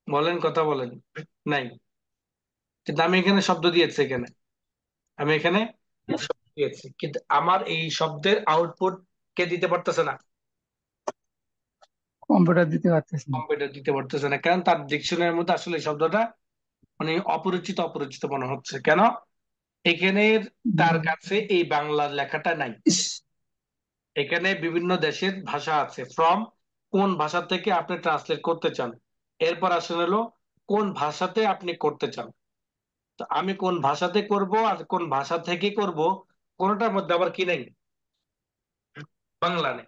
বলেন, কথা বলেন। নাই। কিন্তু আমি এখানে শব্দ দিয়েছি, এখানে আমি এখানে শব্দ দিয়েছি, কিন্তু আমার এই শব্দের আউটপুট কে দিতে পারতেছে না? কম্পিউটার দিতে পারতেছি না। কম্পিউটার দিতে পারতেছে না, কারণ তার ডিকশনারির মধ্যে আসলে এই শব্দটা মানে অপরিচিত অপরিচিত মনে হচ্ছে। কেন? এখানে তার কাছে এই বাংলা লেখাটা নাই। ইস। এখানে বিভিন্ন দেশের ভাষা আছে, ফ্রম কোন ভাষা থেকে আপনি ট্রান্সলেট করতে চান, এরপর আসলে হলো কোন ভাষাতে আপনি করতে চান। তো আমি কোন ভাষাতে করব আর কোন ভাষা থেকে করব, কোনটার মধ্যে আবার কি নেই? বাংলা নেই।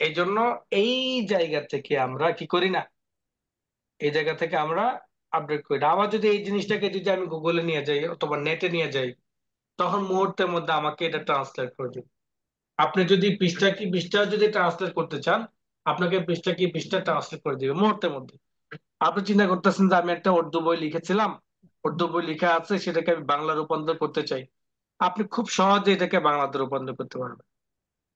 এই জন্য এই জায়গা থেকে আমরা কি করি না, এই জায়গা থেকে আমরা আপডেট করি না। আবার যদি এই জিনিসটাকে যদি আমি গুগলে নিয়ে যাই অথবা নেটে নিয়ে যাই, তখন মুহূর্তের মধ্যে আমাকে এটা ট্রান্সলেট করে দিবে। আপনি যদি পৃষ্ঠা কি পৃষ্ঠা যদি ট্রান্সলেট করতে চান, আপনাকে পৃষ্ঠা কি পৃষ্ঠা ট্রান্সলেট করে দিবে মুহূর্তের মধ্যে। আপনি চিন্তা করতেছেন যে আমি একটা উর্দু বই লিখেছিলাম, উর্দু বই লেখা আছে, সেটাকে আমি বাংলা রূপান্তর করতে চাই, আপনি খুব সহজে এটাকে বাংলাতে রূপান্তর করতে পারবেন,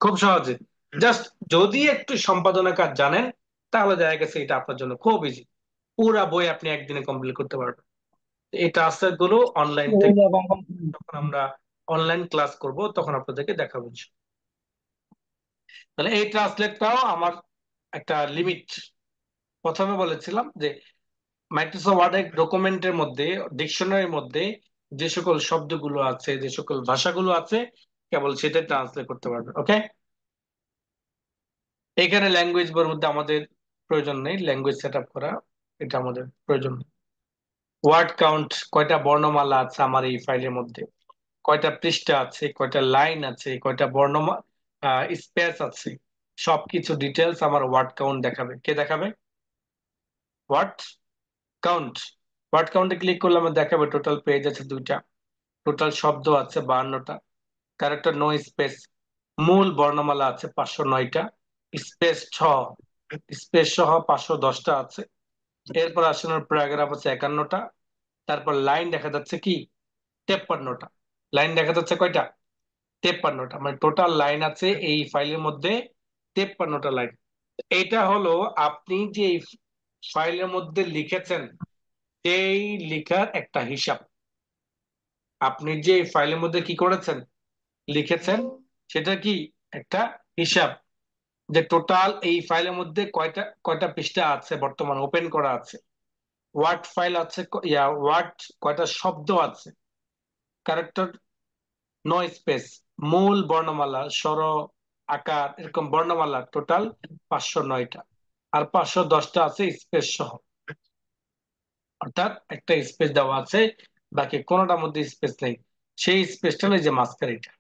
খুব সহজে। জাস্ট যদি একটু সম্পাদনা কাজ জানেন, তাহলে দেখা গেছে এটা আপনার জন্য খুব ইজি। পুরা বই আপনি একদিনে কমপ্লিট করতে পারবেন। এই টাস্ক গুলো অনলাইন থেকে যখন আমরা অনলাইন ক্লাস করব তখন আপনাদেরকে দেখাবো। তাহলে এই ট্রান্সলেটটাও আমার একটা লিমিট। প্রথমে বলেছিলাম যে মাইক্রোসফট ওয়ার্ড ডকুমেন্টের মধ্যে, ডিকশনারির মধ্যে যে সকল শব্দগুলো আছে, যে সকল ভাষাগুলো আছে, কেবল সেটা ট্রান্সলেট করতে পারবে। ওকে, এখানে ল্যাঙ্গুয়েজ বোর মধ্যে আমাদের প্রয়োজন নেই, ল্যাঙ্গুয়েজ সেট আপ করা এটা আমাদের প্রয়োজন নেই। ওয়ার্ড কাউন্ট, কয়টা বর্ণমালা আছে আমার এই ফাইলের মধ্যে, কয়টা পৃষ্ঠা আছে, কয়টা লাইন আছে, কয়টা স্পেস আছে, সবকিছু ডিটেলস আমার ওয়ার্ড কাউন্ট দেখাবে। কে দেখাবে? Word count. ওয়ার্ড কাউন্টে ক্লিক করলে আমার দেখাবে টোটাল পেজ আছে 2টা, টোটাল শব্দ আছে 52টা, ক্যারেক্টার নো স্পেস, মূল বর্ণমালা আছে 509টা, স্পেস স্পেস সহ 510টা আছে। এরপর আসলে প্যারাগ্রাফ আছে 51টা, তারপর লাইন দেখা যাচ্ছে কি 53টা। লাইন দেখা যাচ্ছে কয়টা? 53টা। মানে টোটাল লাইন আছে এই ফাইলের মধ্যে 53টা লাইন। এটা হলো আপনি যে ফাইলের মধ্যে লিখেছেন এই লেখার একটা হিসাব। আপনি যে ফাইলের মধ্যে কি করেছেন, লিখেছেন, সেটা কি একটা হিসাব, যে টোটাল এই ফাইলের মধ্যে কয়টা কয়টা পৃষ্ঠা আছে বর্তমানে ওপেন করা আছে, ওয়ার্ড ফাইল আছে, ওয়ার্ড কয়টা শব্দ আছে, ক্যারেক্টার নো স্পেস, মূল বর্ণমালা, স্বর, আকার, এরকম বর্ণমালা টোটাল 509টা, আর 510টা আছে স্পেস সহ। অর্থাৎ একটা স্পেস দেওয়া আছে, বাকি কোনোটার মধ্যে স্পেস নেই। সেই স্পেসটা হলো এই যে মাঝখানে এটা,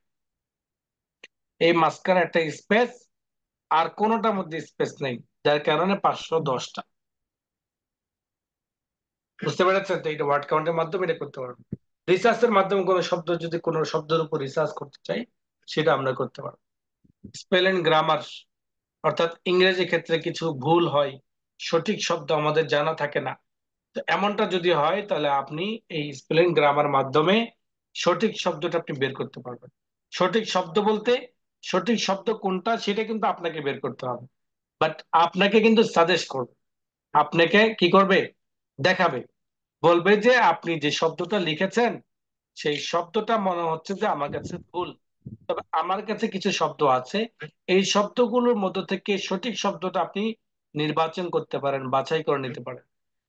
এই মাঝখানে একটা স্পেস, আর কোনোটার মধ্যে স্পেস নেই, যার কারণে 510টা। বুঝতে পেরেছেন তো? এটা ওয়ার্ড কাউন্টের মাধ্যমে এটা করতে পারবো। রিসার্চের মাধ্যমে কোনো শব্দ, যদি কোনো শব্দের উপর রিসার্চ করতে চাই, সেটা আমরা করতে পারবো। স্পেল এন্ড গ্রামার, অর্থাৎ ইংরেজি ক্ষেত্রে কিছু ভুল হয়, সঠিক শব্দ আমাদের জানা থাকে না, তো এমনটা যদি হয় তাহলে আপনি এই স্পেলিং গ্রামার মাধ্যমে সঠিক শব্দটা আপনি বের করতে পারবেন। সঠিক শব্দ বলতে সঠিক শব্দ কোনটা সেটা কিন্তু আপনাকে বের করতে হবে, বাট আপনাকে কিন্তু সাজেস্ট করবে, আপনাকে কি করবে, দেখাবে, বলবে যে আপনি যে শব্দটা লিখেছেন সেই শব্দটা মনে হচ্ছে যে আমার কাছে ভুল, তবে আমার কাছে কিছু শব্দ আছে, এই শব্দগুলোর মধ্য থেকে সঠিক শব্দটা আপনি নির্বাচন করতে পারেন, বাছাই করে নিতে পারেন।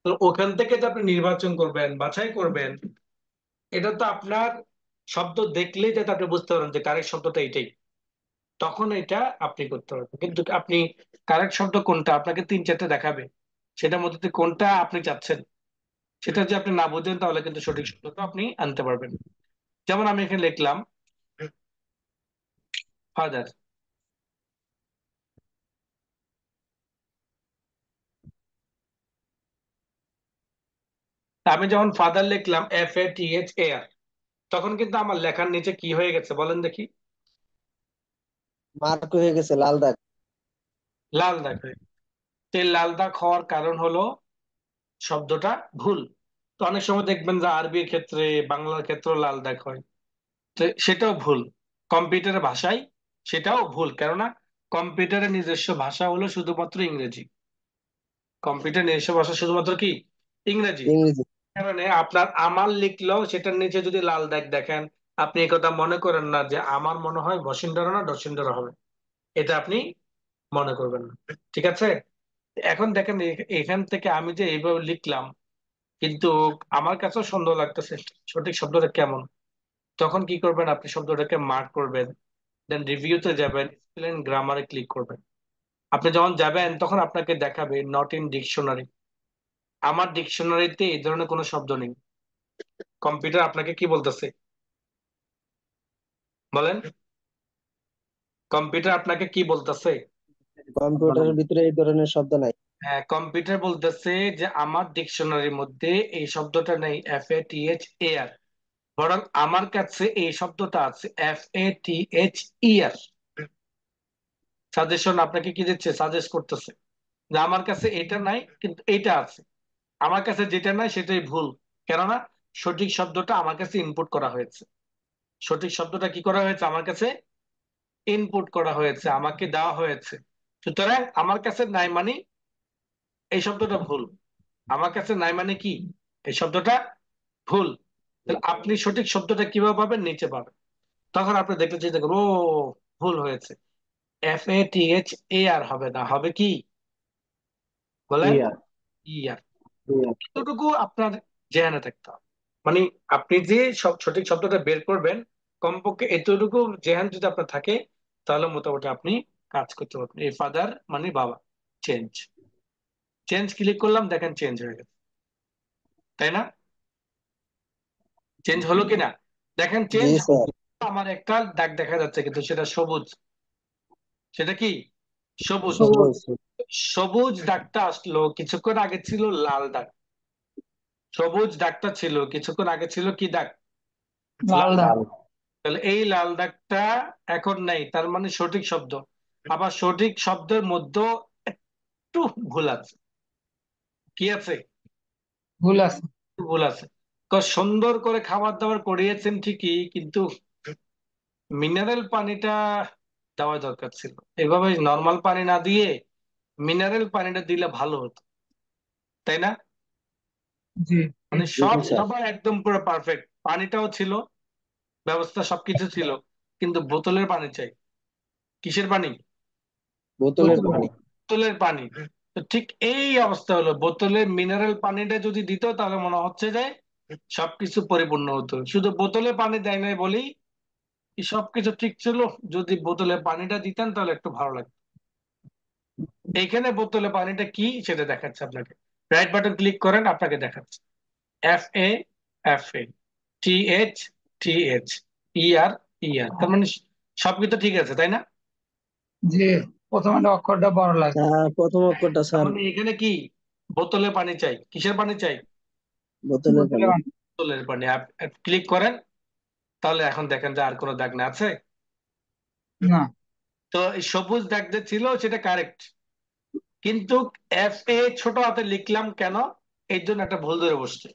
তো ওখান থেকে যে আপনি নির্বাচন করবেন, বাছাই করবেন, এটা তো আপনার শব্দ দেখলেই যাতে আপনি বুঝতে পারেন যে কারেক্ট শব্দটা এটাই, তখন এটা আপনি করতে পারবেন। কিন্তু আপনি কারেক্ট শব্দ কোনটা আপনাকে 3-4টে দেখাবে, সেটার মধ্যে থেকে কোনটা আপনি চাচ্ছেন সেটা যদি আপনি না বুঝেন তাহলে কিন্তু সঠিক শব্দটা আপনি আনতে পারবেন। যেমন আমি এখানে লিখলাম ফাদার, আমি যখন ফাদার লিখলাম FATHAR, তখন কিন্তু আমার লেখার নিচে কি হয়ে গেছে বলেন দেখি? মার্ক হয়ে গেছে, লাল দাগ। লাল দাগ হয়ে গেছে। সেই লাল দাগ হওয়ার কারণ হলো শব্দটা ভুল। তো অনেক সময় দেখবেন যে আরবির ক্ষেত্রে, বাংলার ক্ষেত্রেও লাল দাগ হয়, তো সেটাও ভুল। কম্পিউটারের ভাষায় সেটাও ভুল, কেননা কম্পিউটারের নিজস্ব ভাষা হলো শুধুমাত্র ইংরেজি। কম্পিউটার নিজস্ব ভাষা শুধুমাত্র কি? ইংরেজি। ইংরেজি। কারণে আপনার আমার লিখলেও সেটার নিচে যদি লাল দাগ দেখেন, আপনি এই কথা মনে করেন না যে আমার মনে হয় বসুন্ধরা না ডসিন্ধরা হবে, এটা আপনি মনে করবেন না। ঠিক আছে? এখন দেখেন এখান থেকে আমি যে এইভাবে লিখলাম, কিন্তু আমার কাছেও সন্দেহ লাগতেছে সঠিক শব্দটা কেমন। তখন কি করবেন, আপনি শব্দটাকে মার্ক করবেন, দেন রিভিউতে যাবেন, স্পেলিং গ্রামারে ক্লিক করবেন। আপনি যখন যাবেন তখন আপনাকে দেখাবে নট ইন ডিকশনারি। আমার ডিকশনারিতে এই ধরনের কোনো শব্দ নেই। কম্পিউটার আপনাকে কি বলতেছে বলেন? কম্পিউটার আপনাকে কি বলতেছে? কম্পিউটারের ভিতরে এই ধরনের শব্দ নাই। হ্যাঁ, কম্পিউটার বলতেছে যে আমার ডিকশনারির মধ্যে এই শব্দটা নেই, FATHAR, বরং আমার কাছে এই শব্দটা আছে, FATHER। সাজেশন আপনাকে কি দিচ্ছে, সাজেস্ট করতেছে যে আমার কাছে এটা নাই কিন্তু এটা আছে। আমার কাছে যেটা নাই সেটাই ভুল, কেননা সঠিক শব্দটা আমার কাছে ইনপুট করা হয়েছে। সঠিক শব্দটা কি করা হয়েছে, আমার কাছে ইনপুট করা হয়েছে, আমাকে দেওয়া হয়েছে। সুতরাং আমার কাছে নাই মানে এই শব্দটা ভুল। আমার কাছে নাই মানে কি, এই শব্দটা ভুল। তাহলে আপনি সঠিক শব্দটা কিভাবে পাবেন, নিচে পাবেন। তখন আপনি দেখতে চিন্তা করুন, ও ভুল হয়েছে, FATHAR হবে না, হবে কি বলেন, ইয়ার। ইয়ার। এতটুকু আপনার জেনে থাকতে হবে। মানে আপনি যে সব সঠিক শব্দটা বের করবেন, কমপক্ষে এতটুকু জেহান যদি আপনার থাকে, তাহলে মোটামুটি আপনি কাজ করতে পারবেন। এই ফাদার মানে বাবা, চেঞ্জ, চেঞ্জ ক্লিক করলাম, দেখেন চেঞ্জ হয়ে গেছে, তাই না? চেঞ্জ হলো কিনা দেখেন, জি চেঞ্জ। স্যার। আমার একটা দাগ দেখা যাচ্ছে কিন্তু সেটা সবুজ, সেটা কি সবুজ। সবুজ। সবুজ। সবুজ দাগটা আসলো, কিছুক্ষণ আগে ছিল লাল দাগ। সবুজ দাগটা ছিল, কিছুক্ষণ আগে ছিল কি দাগ, লাল লাল। দাগ। লাল। তাহলে এই লাল দাগটা এখন নেই, তার মানে সঠিক শব্দ। আবার সঠিক শব্দের মধ্যে একটু ভুল আছে। কি আছে? ভুল আছে। একটু ভুল আছে। সুন্দর করে খাবার দাবার করিয়েছেন ঠিকই, কিন্তু মিনারেল পানিটা দেওয়া দরকার ছিল। এভাবে নর্মাল পানি না দিয়ে মিনারেল পানিটা দিলে ভালো হতো, তাই না? জি। মানে জি স্যার। সবার একদম পুরো পারফেক্ট, পানিটাও ছিল, ব্যবস্থা সবকিছু ছিল, কিন্তু বোতলের পানি চাই। কিসের পানি? বোতলের বোতল। পানি। বোতলের পানি। তো ঠিক এই অবস্থা হলো, বোতলে মিনারেল পানিটা যদি দিত তাহলে মনে হচ্ছে যে সবকিছু পরিপূর্ণ হতো। শুধু বোতলে পানি দেয় নাই বলেই কি সবকিছু ঠিক ছিল। যদি বোতলে পানিটা দিতেন তাহলে একটু ভালো লাগতো। এইখানে বোতলে পানিটা কি সেটা দেখাচ্ছে আপনাকে। রাইট বাটন ক্লিক করেন, আপনাকে দেখাচ্ছে FAFA TH TH তার মানে সবকিছু ঠিক আছে, তাই না? জি, প্রথমে অক্ষরটা বড় লাগে। হ্যাঁ, প্রথম অক্ষরটা তার স্যার। মানে এখানে কি, বোতলে পানি চাই, কিসের পানি চাই? বোতলের বোতলে পানি। বানানো। বোতলের পানি। ক্লিক করেন, তাহলে এখন দেখেন যে আর কোনো দাগ না আছে। না। তো এই সবুজ দাগ যে ছিল সেটা কারেক্ট, কিন্তু FA ছোট হাতে লিখলাম কেন, এর জন্য একটা ভুল ধরে বসছে।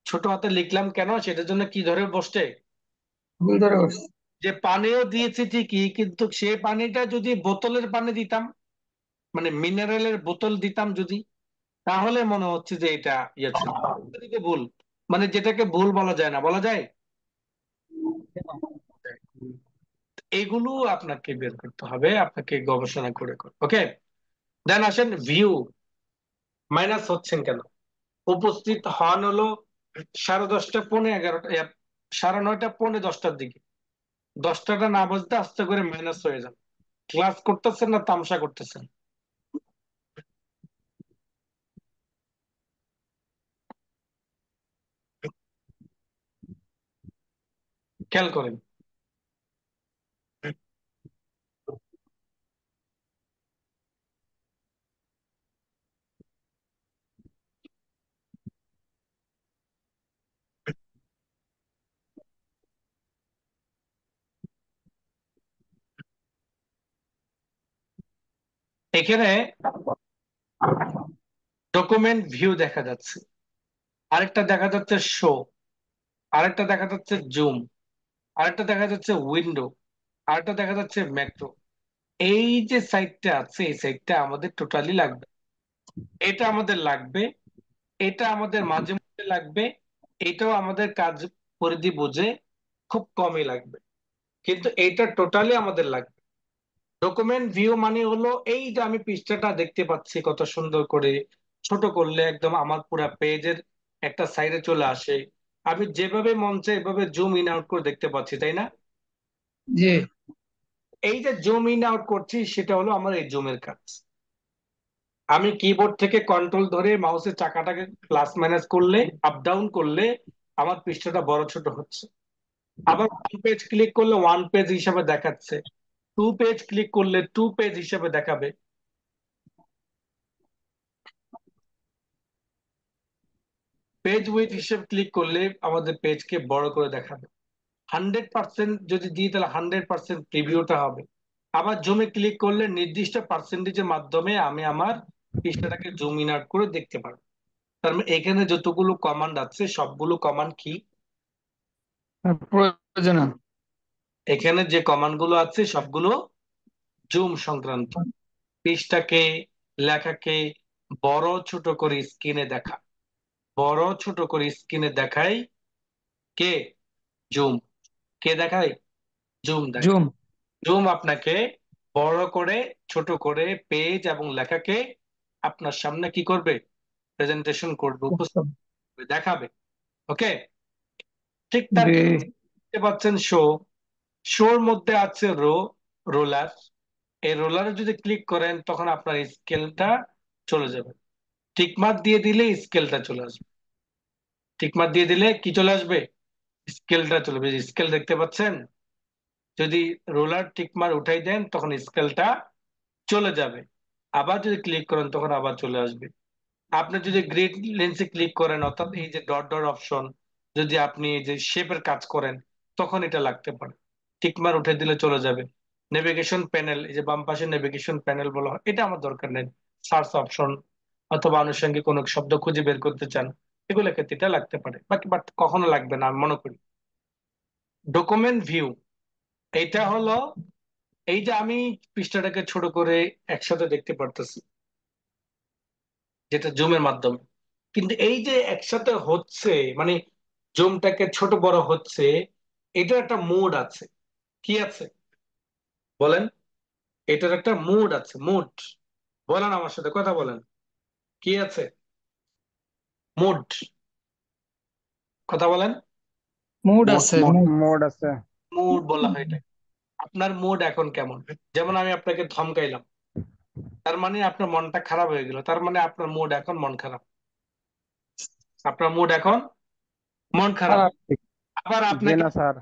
ছোট হাতে লিখলাম কেন সেটার জন্য কি ধরে বসছে, ভুল ধরে বসছে। যে পানিও দিয়েছে ঠিকই, কিন্তু সে পানিটা যদি বোতলের পানি দিতাম, মানে মিনারেলের বোতল দিতাম যদি, তাহলে মনে হচ্ছে যে এটা ইয়ে ছিল। এদিকে ভুল, মানে যেটাকে ভুল বলা যায় না, বলা যায়। এগুলো আপনাকে বের করতে হবে, আপনাকে গবেষণা করে করে। ওকে, দেন আসেন ভিউ। মাইনাস হচ্ছেন কেন? উপস্থিত হন হলো 10:30 11:30, 9:30 10টার দিকে। 10টাটা না বাজতে আস্তে করে মাইনাস হয়ে যান। ক্লাস করতেছেন না তামসা করতেছেন? খেয়াল করেন। এখানে ডকুমেন্ট ভিউ দেখা যাচ্ছে, আরেকটা দেখা যাচ্ছে শো, আরেকটা দেখা যাচ্ছে জুম, আরেকটা দেখা যাচ্ছে উইন্ডো, আরেকটা দেখা যাচ্ছে ম্যাক্রো। এই যে সাইটটা আছে, এই সাইটটা আমাদের টোটালি লাগবে। এটা আমাদের লাগবে, এটা আমাদের মাঝে মধ্যে লাগবে, এটাও আমাদের কাজ পরিধি বুঝে খুব কমই লাগবে, কিন্তু এইটা টোটালি আমাদের লাগবে। ডকুমেন্ট ভিউ মানে হলো এই যে আমি পৃষ্ঠাটা দেখতে পাচ্ছি কত সুন্দর করে, ছোট করলে একদম আমার পুরো পেজের একটা সাইডে চলে আসে। আমি যেভাবে মন চাই এভাবে জুম ইন আউট করে দেখতে পাচ্ছি, তাই না? জি। এই যে জুম ইন আউট করছি সেটা হলো আমার এই জুমের কাজ। আমি কিবোর্ড থেকে কন্ট্রোল ধরে মাউসের চাকাটাকে প্লাস মাইনাস করলে, আপ ডাউন করলে আমার পৃষ্ঠাটা বড় ছোট হচ্ছে। আবার ওয়ান পেজ ক্লিক করলে ওয়ান পেজ হিসাবে দেখাচ্ছে, টু পেজ ক্লিক করলে টু পেজ হিসাবে দেখাবে। পেজ উইডথ হিসেবে ক্লিক করলে আমাদের পেজকে বড় করে দেখাবে। 100% যদি দিই তাহলে 100% প্রিভিউটা হবে। আবার জুমে ক্লিক করলে নির্দিষ্ট পার্সেন্টেজের মাধ্যমে আমি আমার পৃষ্ঠাটাকে জুম ইন আউট করে দেখতে পারবো। তার মানে এখানে যতগুলো কমান্ড আছে সবগুলো কমান্ড কি, প্রয়োজনীয়। এখানে যে কমান্ড গুলো আছে সবগুলো জুম সংক্রান্ত। পৃষ্ঠাকে, লেখাকে বড় ছোট করে স্ক্রিনে দেখা, বড় ছোট করে স্ক্রিনে দেখাই কে? জুম। কে দেখায়? জুম দেখায়। জুম। জুম আপনাকে বড় করে ছোট করে পেজ এবং লেখাকে আপনার সামনে কি করবে? প্রেজেন্টেশন করবে, উপস্থাপন করবে, দেখাবে। ওকে। ঠিক তার জি দেখতে পাচ্ছেন শো, শোর মধ্যে আছে রোলার। এই রোলারে যদি ক্লিক করেন তখন আপনার স্কেলটা চলে যাবে। টিকমার্ক দিয়ে দিলে স্কেলটা চলে আসবে। টিকমার্ক দিয়ে দিলে কি চলে আসবে? স্কেলটা চলে আসবে। স্কেল দেখতে পাচ্ছেন? যদি রোলার টিকমার্ক উঠাই দেন তখন স্কেলটা চলে যাবে। আবার যদি ক্লিক করেন তখন আবার চলে আসবে। আপনি যদি গ্রিড লেন্সে ক্লিক করেন, অর্থাৎ এই যে ডট ডট অপশন, যদি আপনি এই যে শেপের কাজ করেন তখন এটা লাগতে পারে। টিকমার উঠে দিলে চলে যাবে। নেভিগেশন প্যানেল, এই যে বাম পাশে নেভিগেশন প্যানেল বলা হয়, এটা আমার দরকার নেই। সার্চ অপশন অথবা আনুষঙ্গিক কোনো শব্দ খুঁজে বের করতে চান, এগুলো ক্ষেত্রে এটা লাগতে পারে, বাকি বাট কখনো লাগবে না আমি মনে করি। ডকুমেন্ট ভিউ, এটা হলো এই যে আমি পৃষ্ঠাটাকে ছোট করে একসাথে দেখতে পারতেছি, যেটা জুমের মাধ্যমে। কিন্তু এই যে একসাথে হচ্ছে, মানে জুমটাকে ছোট বড় হচ্ছে, এটার একটা মুড আছে। কি আছে বলেন? এটার একটা মুড আছে, মুড। বলেন, আমার সাথে কথা বলেন। কি আছে? মুড। কথা বলেন। মুড মোট আছে, মোট মুড। মোড আছে। মুড বলা হয় এটা। আপনার মুড এখন কেমন? যেমন আমি আপনাকে ধমকাইলাম, তার মানে আপনার মনটা খারাপ হয়ে গেল, তার মানে আপনার মুড এখন মন খারাপ। আপনার মুড এখন মন খারাপ। খারাপ। আবার জি আপনাকে না স্যার।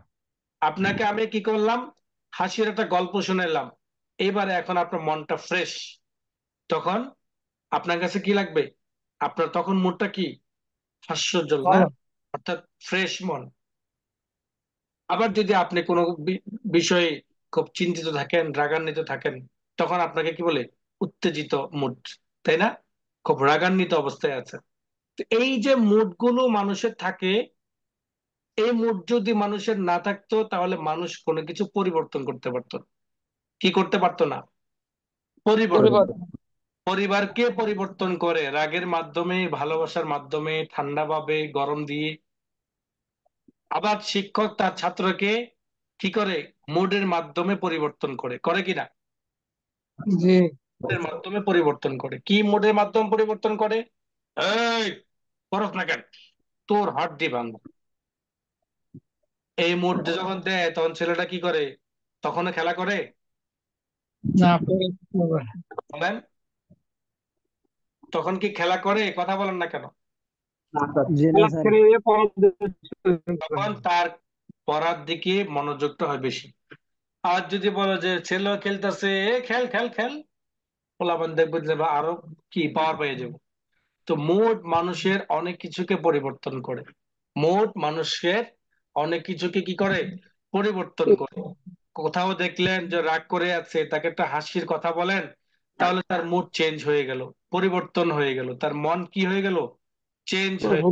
আপনাকে আমি কি করলাম? হাসির একটা গল্প শুনাইলাম। এবারে এখন আপনার মনটা ফ্রেশ, তখন আপনার কাছে কি লাগবে? আপনার তখন মুডটা কি? হাস্যোজ্জ্বল না? ভালো। অর্থাৎ ফ্রেশ মন। আবার যদি আপনি কোনো বিষয়ে খুব চিন্তিত থাকেন, রাগান্বিত থাকেন, তখন আপনাকে কি বলে? উত্তেজিত মুড, তাই না? খুব রাগান্বিত অবস্থায় আছে। তো এই যে মুড গুলো মানুষের থাকে, এই মুড যদি মানুষের না থাকতো তাহলে মানুষ কোনো কিছু পরিবর্তন করতে পারতো না। কি করতে পারতো না? পরিবর্তন। পরিবার। পরিবারকে পরিবর্তন করে রাগের মাধ্যমে, ভালোবাসার মাধ্যমে, ঠান্ডা ভাবে, গরম দিয়ে। আবার শিক্ষক তার ছাত্রকে কি করে? মুডের মাধ্যমে পরিবর্তন করে, করে কিনা? জি। মুডের মাধ্যমে পরিবর্তন করে। কি মুডের মাধ্যমে পরিবর্তন করে? এই করস না কেন, তোর হাত দিয়ে ভাঙবো। এই মুড যখন দেয় তখন ছেলেটা কি করে? তখনও খেলা করে? না পরে। বলেন, তখন কি খেলা করে? কথা বলেন না কেন? জি না স্যার। তখন তার পড়ার দিকে মনোযোগটা হয় বেশি। আর যদি বলো যে ছেলে খেলতেছে, খেল খেল খেল, পোলাপান দেখবে যে বা আরো কি পাওয়ার পেয়ে যাবো। তো মোট মানুষের অনেক কিছুকে পরিবর্তন করে। মোট মানুষের অনেক কিছুকে কি করে? পরিবর্তন করে। কোথাও দেখলেন যে রাগ করে আছে, তাকে একটা হাসির কথা বলেন, তাহলে তার মুড চেঞ্জ হয়ে গেল, পরিবর্তন হয়ে গেল, তার মন কি হয়ে গেল? চেঞ্জ হয়ে।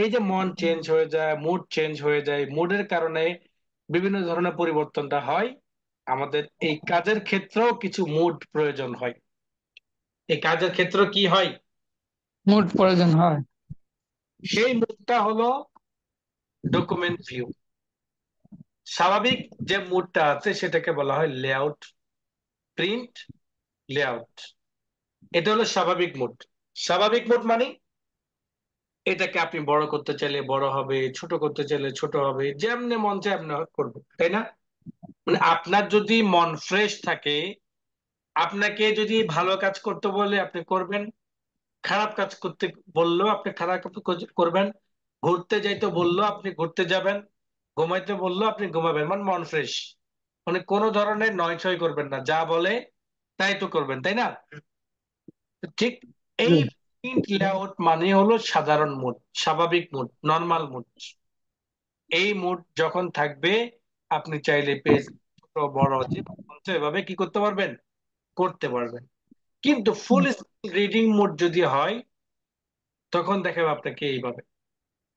এই যে মন চেঞ্জ হয়ে যায়, মুড চেঞ্জ হয়ে যায়, মুডের কারণে বিভিন্ন ধরনের পরিবর্তনটা হয়। আমাদের এই কাজের ক্ষেত্রেও কিছু মুড প্রয়োজন হয়। এই কাজের ক্ষেত্রে কি হয়? মুড প্রয়োজন হয়। সেই মুডটা হলো ডকুমেন্ট ভিউ। স্বাভাবিক যে মুডটা আছে সেটাকে বলা হয় লেআউট, প্রিন্ট, লেআউট। এটা হলো স্বাভাবিক মুড। স্বাভাবিক মুড মানে এটাকে আপনি বড় করতে চাইলে বড় হবে, ছোট করতে চাইলে ছোট হবে, যেমনি মন চায় আপনি করবেন, তাই না? মানে আপনার যদি মন ফ্রেশ থাকে, আপনাকে যদি ভালো কাজ করতে বলে আপনি করবেন, খারাপ কাজ করতে বললেও আপনি খারাপ কাজ করবেন, ঘুরতে যাইতে বললেও আপনি ঘুরতে যাবেন, ঘুমাইতে বললেও আপনি ঘুমাবেন, মানে মন ফ্রেশ। মানে কোনো ধরনের নয় ছয় করবেন না, যা বলে তাই তো করবেন, তাই না? ঠিক। জি। এই প্রিন্ট লেআউট মানে হলো সাধারণ মুড, স্বাভাবিক মুড, নর্মাল মুড। এই মুড যখন থাকবে, আপনি চাইলে পেজ ছোট বড় যে এভাবে কি করতে পারবেন? করতে পারবেন। কিন্তু ফুল রিডিং মোড যদি হয়, তখন দেখাবে আপনাকে এইভাবে,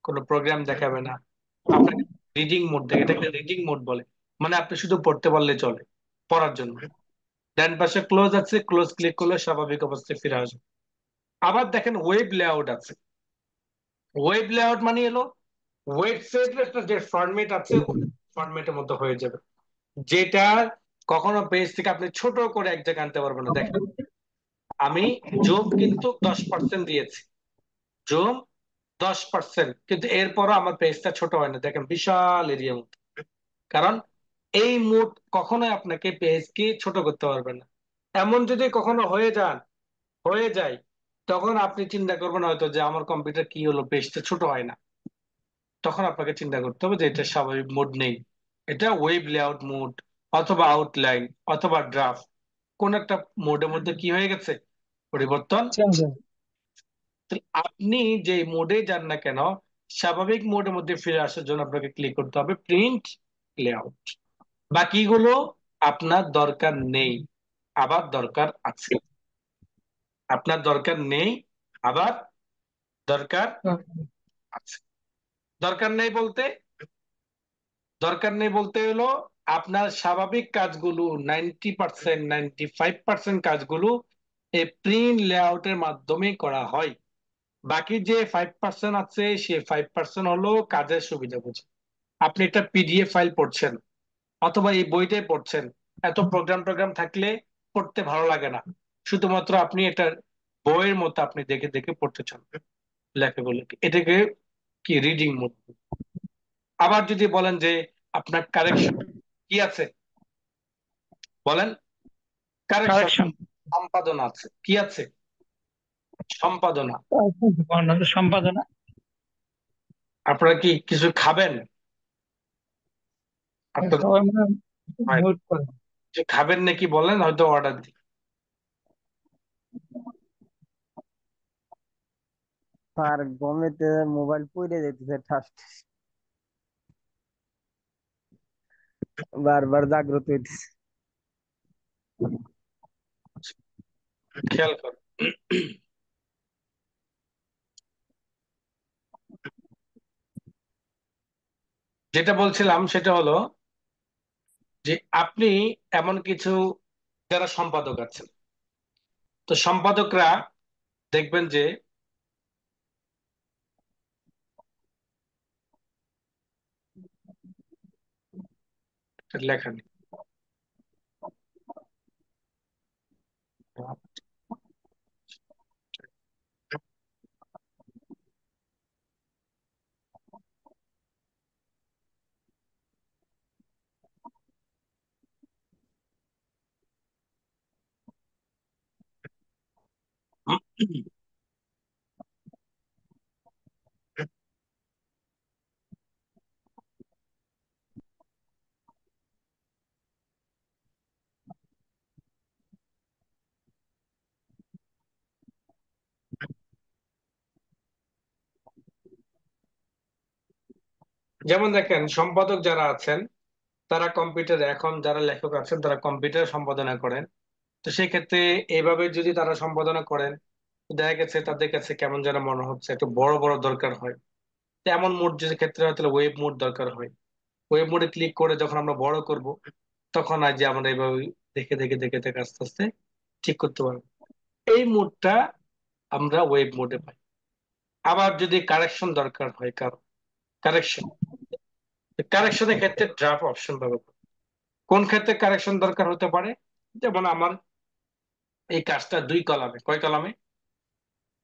কোনো প্রোগ্রাম দেখাবে না আপনাকে। রিডিং মোড দেখে, এটাকে রিডিং মোড বলে। মানে আপনি শুধু পড়তে পারলে চলে, পড়ার জন্য। ডান পাশে ক্লোজ আছে, ক্লোজ ক্লিক করলে স্বাভাবিক অবস্থায় ফিরে আসবে। আবার দেখেন ওয়েব লেআউট আছে। ওয়েব লেআউট মানে হলো ওয়েবসাইটের একটা যে ফরম্যাট আছে ফরম্যাটের মতো হয়ে যাবে, যেটা কখনো পেজ থেকে আপনি ছোট করে এক জায়গায় আনতে পারবেন না। দেখেন আমি জুম কিন্তু 10% দিয়েছি, জুম 10%, কিন্তু এরপরও আমার পেজটা ছোট হয় না, দেখেন বিশাল এরিয়া মতো। কারণ এই মোড কখনোই আপনাকে পেজকে ছোট করতে পারবে না। এমন যদি কখনো হয়ে যায়, তখন আপনি চিন্তা করবেন হয়তো যে আমার কম্পিউটার কি হলো, পেজটা ছোট হয় না। তখন আপনাকে চিন্তা করতে হবে যে এটা স্বাভাবিক মোড নেই, এটা ওয়েব লেআউট মোড অথবা আউটলাইন অথবা ড্রাফট, কোন একটা মোডের মধ্যে কি হয়ে গেছে, পরিবর্তন। চেঞ্জ তো আপনি যে মোডে যান না কেন, স্বাভাবিক মোডের মধ্যে ফিরে আসার জন্য আপনাকে ক্লিক করতে হবে প্রিন্ট লেআউট। বাকিগুলো আপনার দরকার নেই, আবার দরকার আছে। আপনার দরকার নেই, আবার দরকার আছে। দরকার নেই বলতে, হলো আপনার স্বাভাবিক কাজগুলো 90%, 95% কাজগুলো এই প্রিন্ট লেআউটের মাধ্যমে করা হয়। বাকি যে 5% আছে, সে 5% হলো কাজের সুবিধা বুঝে। আপনি একটা পিডিএফ ফাইল পড়ছেন অথবা এই বইটাই পড়ছেন, এত প্রোগ্রাম থাকলে পড়তে ভালো লাগে না, শুধুমাত্র আপনি এটা বইয়ের মতো আপনি দেখে দেখে পড়তে চান লেখাগুলো, এটাকে কি রিডিং মোড। আবার যদি বলেন যে আপনার কারেকশন কি আছে, বলেন কারেকশন, কারেকশন সম্পাদনা আছে, কি আছে, সম্পাদনা। সম্পাদনা। আপনারা কি কিছু খাবেন? আপনাদের সবাই মানে হয়, মিউট করে। কিছু খাবেন নাকি বলেন, হয়তো অর্ডার দিই। স্যার গমেতে মোবাইল পড়ে যেতেছে ঠাস ঠাস। বারবার জাগ্রত হইতেছে। খেয়াল করুন। যেটা বলছিলাম সেটা হলো যে আপনি এমন কিছু, যারা সম্পাদক আছেন, তো সম্পাদকরা দেখবেন যে লেখা নেই। যেমন দেখেন সম্পাদক যারা আছেন, তারা কম্পিউটারে, এখন যারা লেখক আছেন তারা কম্পিউটার সম্পাদনা করেন। তো সেই ক্ষেত্রে এইভাবে যদি তারা সম্পাদনা করেন, তো দেখা গেছে তাদের কাছে কেমন যেন মনে হচ্ছে একটু বড় বড় দরকার হয়। তো এমন মোড যে ক্ষেত্রে হয়, তাহলে ওয়েব মোড দরকার হয়। ওয়েব মোডে ক্লিক করে যখন আমরা বড় করব, তখন আর যে আমরা এইভাবে দেখে দেখে দেখে দেখে আস্তে আস্তে ঠিক করতে পারবো। এই মোডটা আমরা ওয়েব মোডে পাই। আবার যদি কারেকশন দরকার হয়, কারো কারেকশন, কারেকশনের ক্ষেত্রে ড্রাফট অপশন ব্যবহার করি। কোন ক্ষেত্রে কারেকশন দরকার হতে পারে, যেমন আমার এই কাজটা 2 কলামে, কয় কলামে,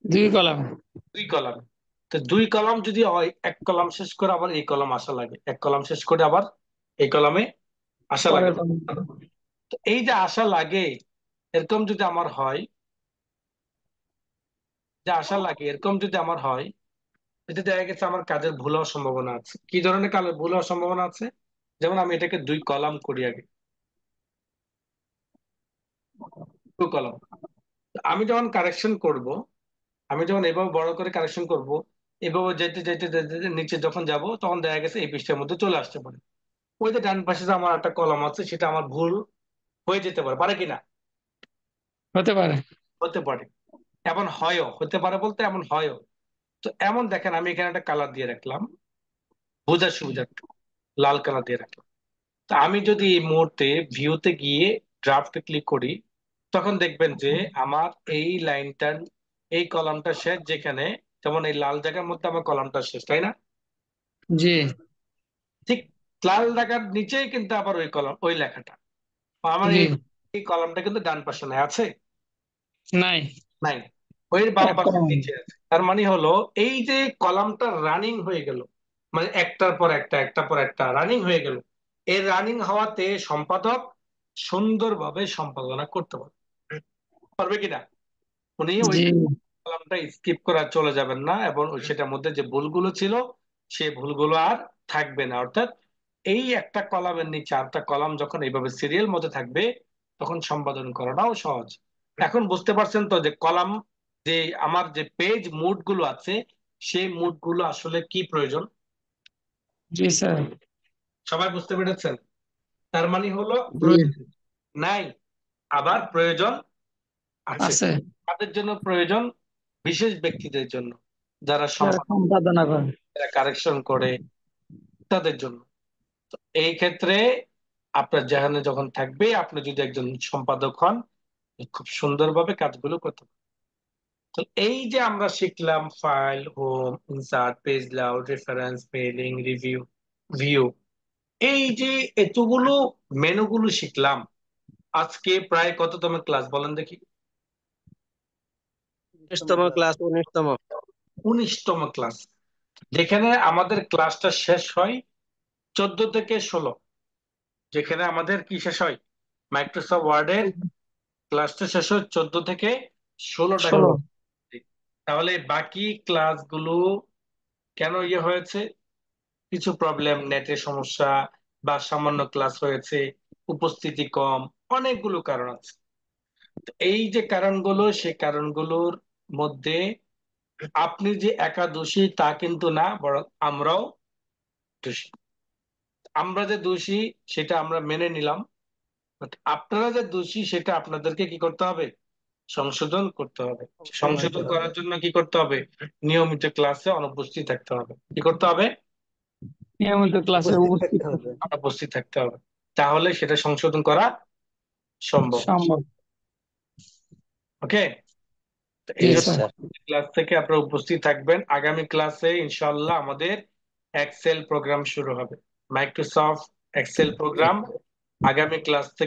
2 কলাম। 2 কলামে। তো 2 কলাম যদি হয়, 1 কলাম শেষ করে আবার এই কলাম আসা লাগে, 1 কলাম শেষ করে আবার এই কলামে আসা লাগে। পরের কলাম। তো এই যে আসা লাগে, এরকম যদি আমার হয়, যে আসা লাগে এরকম যদি আমার হয়, এতে দেখা গেছে আমার কাজের ভুল হওয়ার সম্ভাবনা আছে। কি ধরনের কাজের ভুল হওয়ার সম্ভাবনা আছে? যেমন আমি এটাকে 2 কলাম করি আগে, 2 কলাম। আমি যখন কারেকশন করব, আমি যখন এভাবে বড় করে কারেকশন করব, এভাবে যেতে যেতে যেতে যেতে নিচে যখন যাব, তখন দেখা গেছে এই পৃষ্ঠার মধ্যে চলে আসতে পারে। ওই যে ডান পাশে যে আমার একটা কলাম আছে, সেটা আমার ভুল হয়ে যেতে পারে, পারে কিনা? হতে পারে। হতে পারে। এমন হয়ও, হতে পারে বলতে এমন হয়ও। তো এমন দেখেন আমি এখানে একটা কালার দিয়ে রাখলাম, বোঝার সুবিধার্থে লাল কালার দিয়ে রাখলাম। তা আমি যদি এই মুহূর্তে ভিউতে গিয়ে ড্রাফটে ক্লিক করি, তখন দেখবেন যে আমার এই লাইনটার এই কলামটা শেষ, যেখানে যেমন এই লাল জায়গার মধ্যে আমার কলামটা শেষ, তাই না? জি ঠিক লাল জায়গার নিচেই কিন্তু আবার ওই কলাম, ওই লেখাটা। আমার জি এই কলামটা কিন্তু ডান পাশে নাই, আছে? নাই, নাই, ওই বাম একটা পাশের নাই। নিচে আছে। তার মানে হলো এই যে কলামটা রানিং হয়ে গেল, মানে একটার পর একটা, একটার পর একটা রানিং হয়ে গেল, এই রানিং হওয়াতে সম্পাদক সুন্দরভাবে সম্পাদনা করতে পারবে কিনা? উনি ওই জি কলামটা স্কিপ করা চলে যাবেন না, এবং সেটার মধ্যে যে ভুলগুলো ছিল সেই ভুলগুলো আর থাকবে না। অর্থাৎ এই একটা কলামের নিচে আরেকটা কলাম যখন এইভাবে সিরিয়াল মতো থাকবে, তখন সম্পাদন করাটাও সহজ। এখন বুঝতে পারছেন তো যে কলাম, যে আমার যে পেজ মুড গুলো আছে, সেই মুড গুলো আসলে কি প্রয়োজন? জি স্যার। সবাই বুঝতে পেরেছেন? তার মানে হলো জি প্রয়োজন নাই, আবার প্রয়োজন আছে। আছে, তাদের জন্য প্রয়োজন, বিশেষ ব্যক্তিদের জন্য, যারা যারা সম্পাদনা করে। কারেকশন করে, তাদের জন্য। এই ক্ষেত্রে আপনার যেখানে যখন থাকবে, আপনি যদি একজন সম্পাদক হন, খুব সুন্দরভাবে কাজগুলো করতে পারবেন। তো এই যে আমরা শিখলাম file, home, insert, page layout, reference, mailing, review, view, এই যে এতগুলো মেনুগুলো শিখলাম, আজকে প্রায় কততম ক্লাস বলেন দেখি? 19তম ক্লাস, 19তম। 19তম ক্লাস। যেখানে আমাদের ক্লাসটা শেষ হয় 14 থেকে 16, যেখানে আমাদের কি শেষ হয়, মাইক্রোসফট ওয়ার্ডের ক্লাসটা শেষ হয় 14 থেকে 16টা 16। ক্লাস। তাহলে বাকি ক্লাসগুলো কেন হয়েছে? কিছু প্রবলেম, নেটের সমস্যা, বা সামান্য ক্লাস হয়েছে, উপস্থিতি কম, অনেকগুলো কারণ আছে। তো এই যে কারণগুলো, সেই কারণগুলোর মধ্যে আপনি যে একা দোষী তা কিন্তু না, বরং আমরাও দোষী। আমরা যে দোষী সেটা আমরা মেনে নিলাম, বাট আপনারা যে দোষী সেটা আপনাদেরকে কি করতে হবে? সংশোধন করতে হবে। সংশোধন করার জন্য কি করতে হবে? নিয়মিত ক্লাসে অনুপস্থিত থাকতে হবে। কি করতে হবে? নিয়মিত ক্লাসে উপস্থিত উপস্থিত থাকতে হবে। অনুপস্থিত থাকতে হবে। তাহলে সেটা সংশোধন করা সম্ভব। সম্ভব। ওকে, তো জি এই ইয়েস স্যার। স্যার। ক্লাস থেকে আপনারা উপস্থিত থাকবেন। আগামী ক্লাসে ইনশাআল্লাহ আমাদের এক্সেল প্রোগ্রাম শুরু হবে, মাইক্রোসফট এক্সেল প্রোগ্রাম। আগামী ক্লাস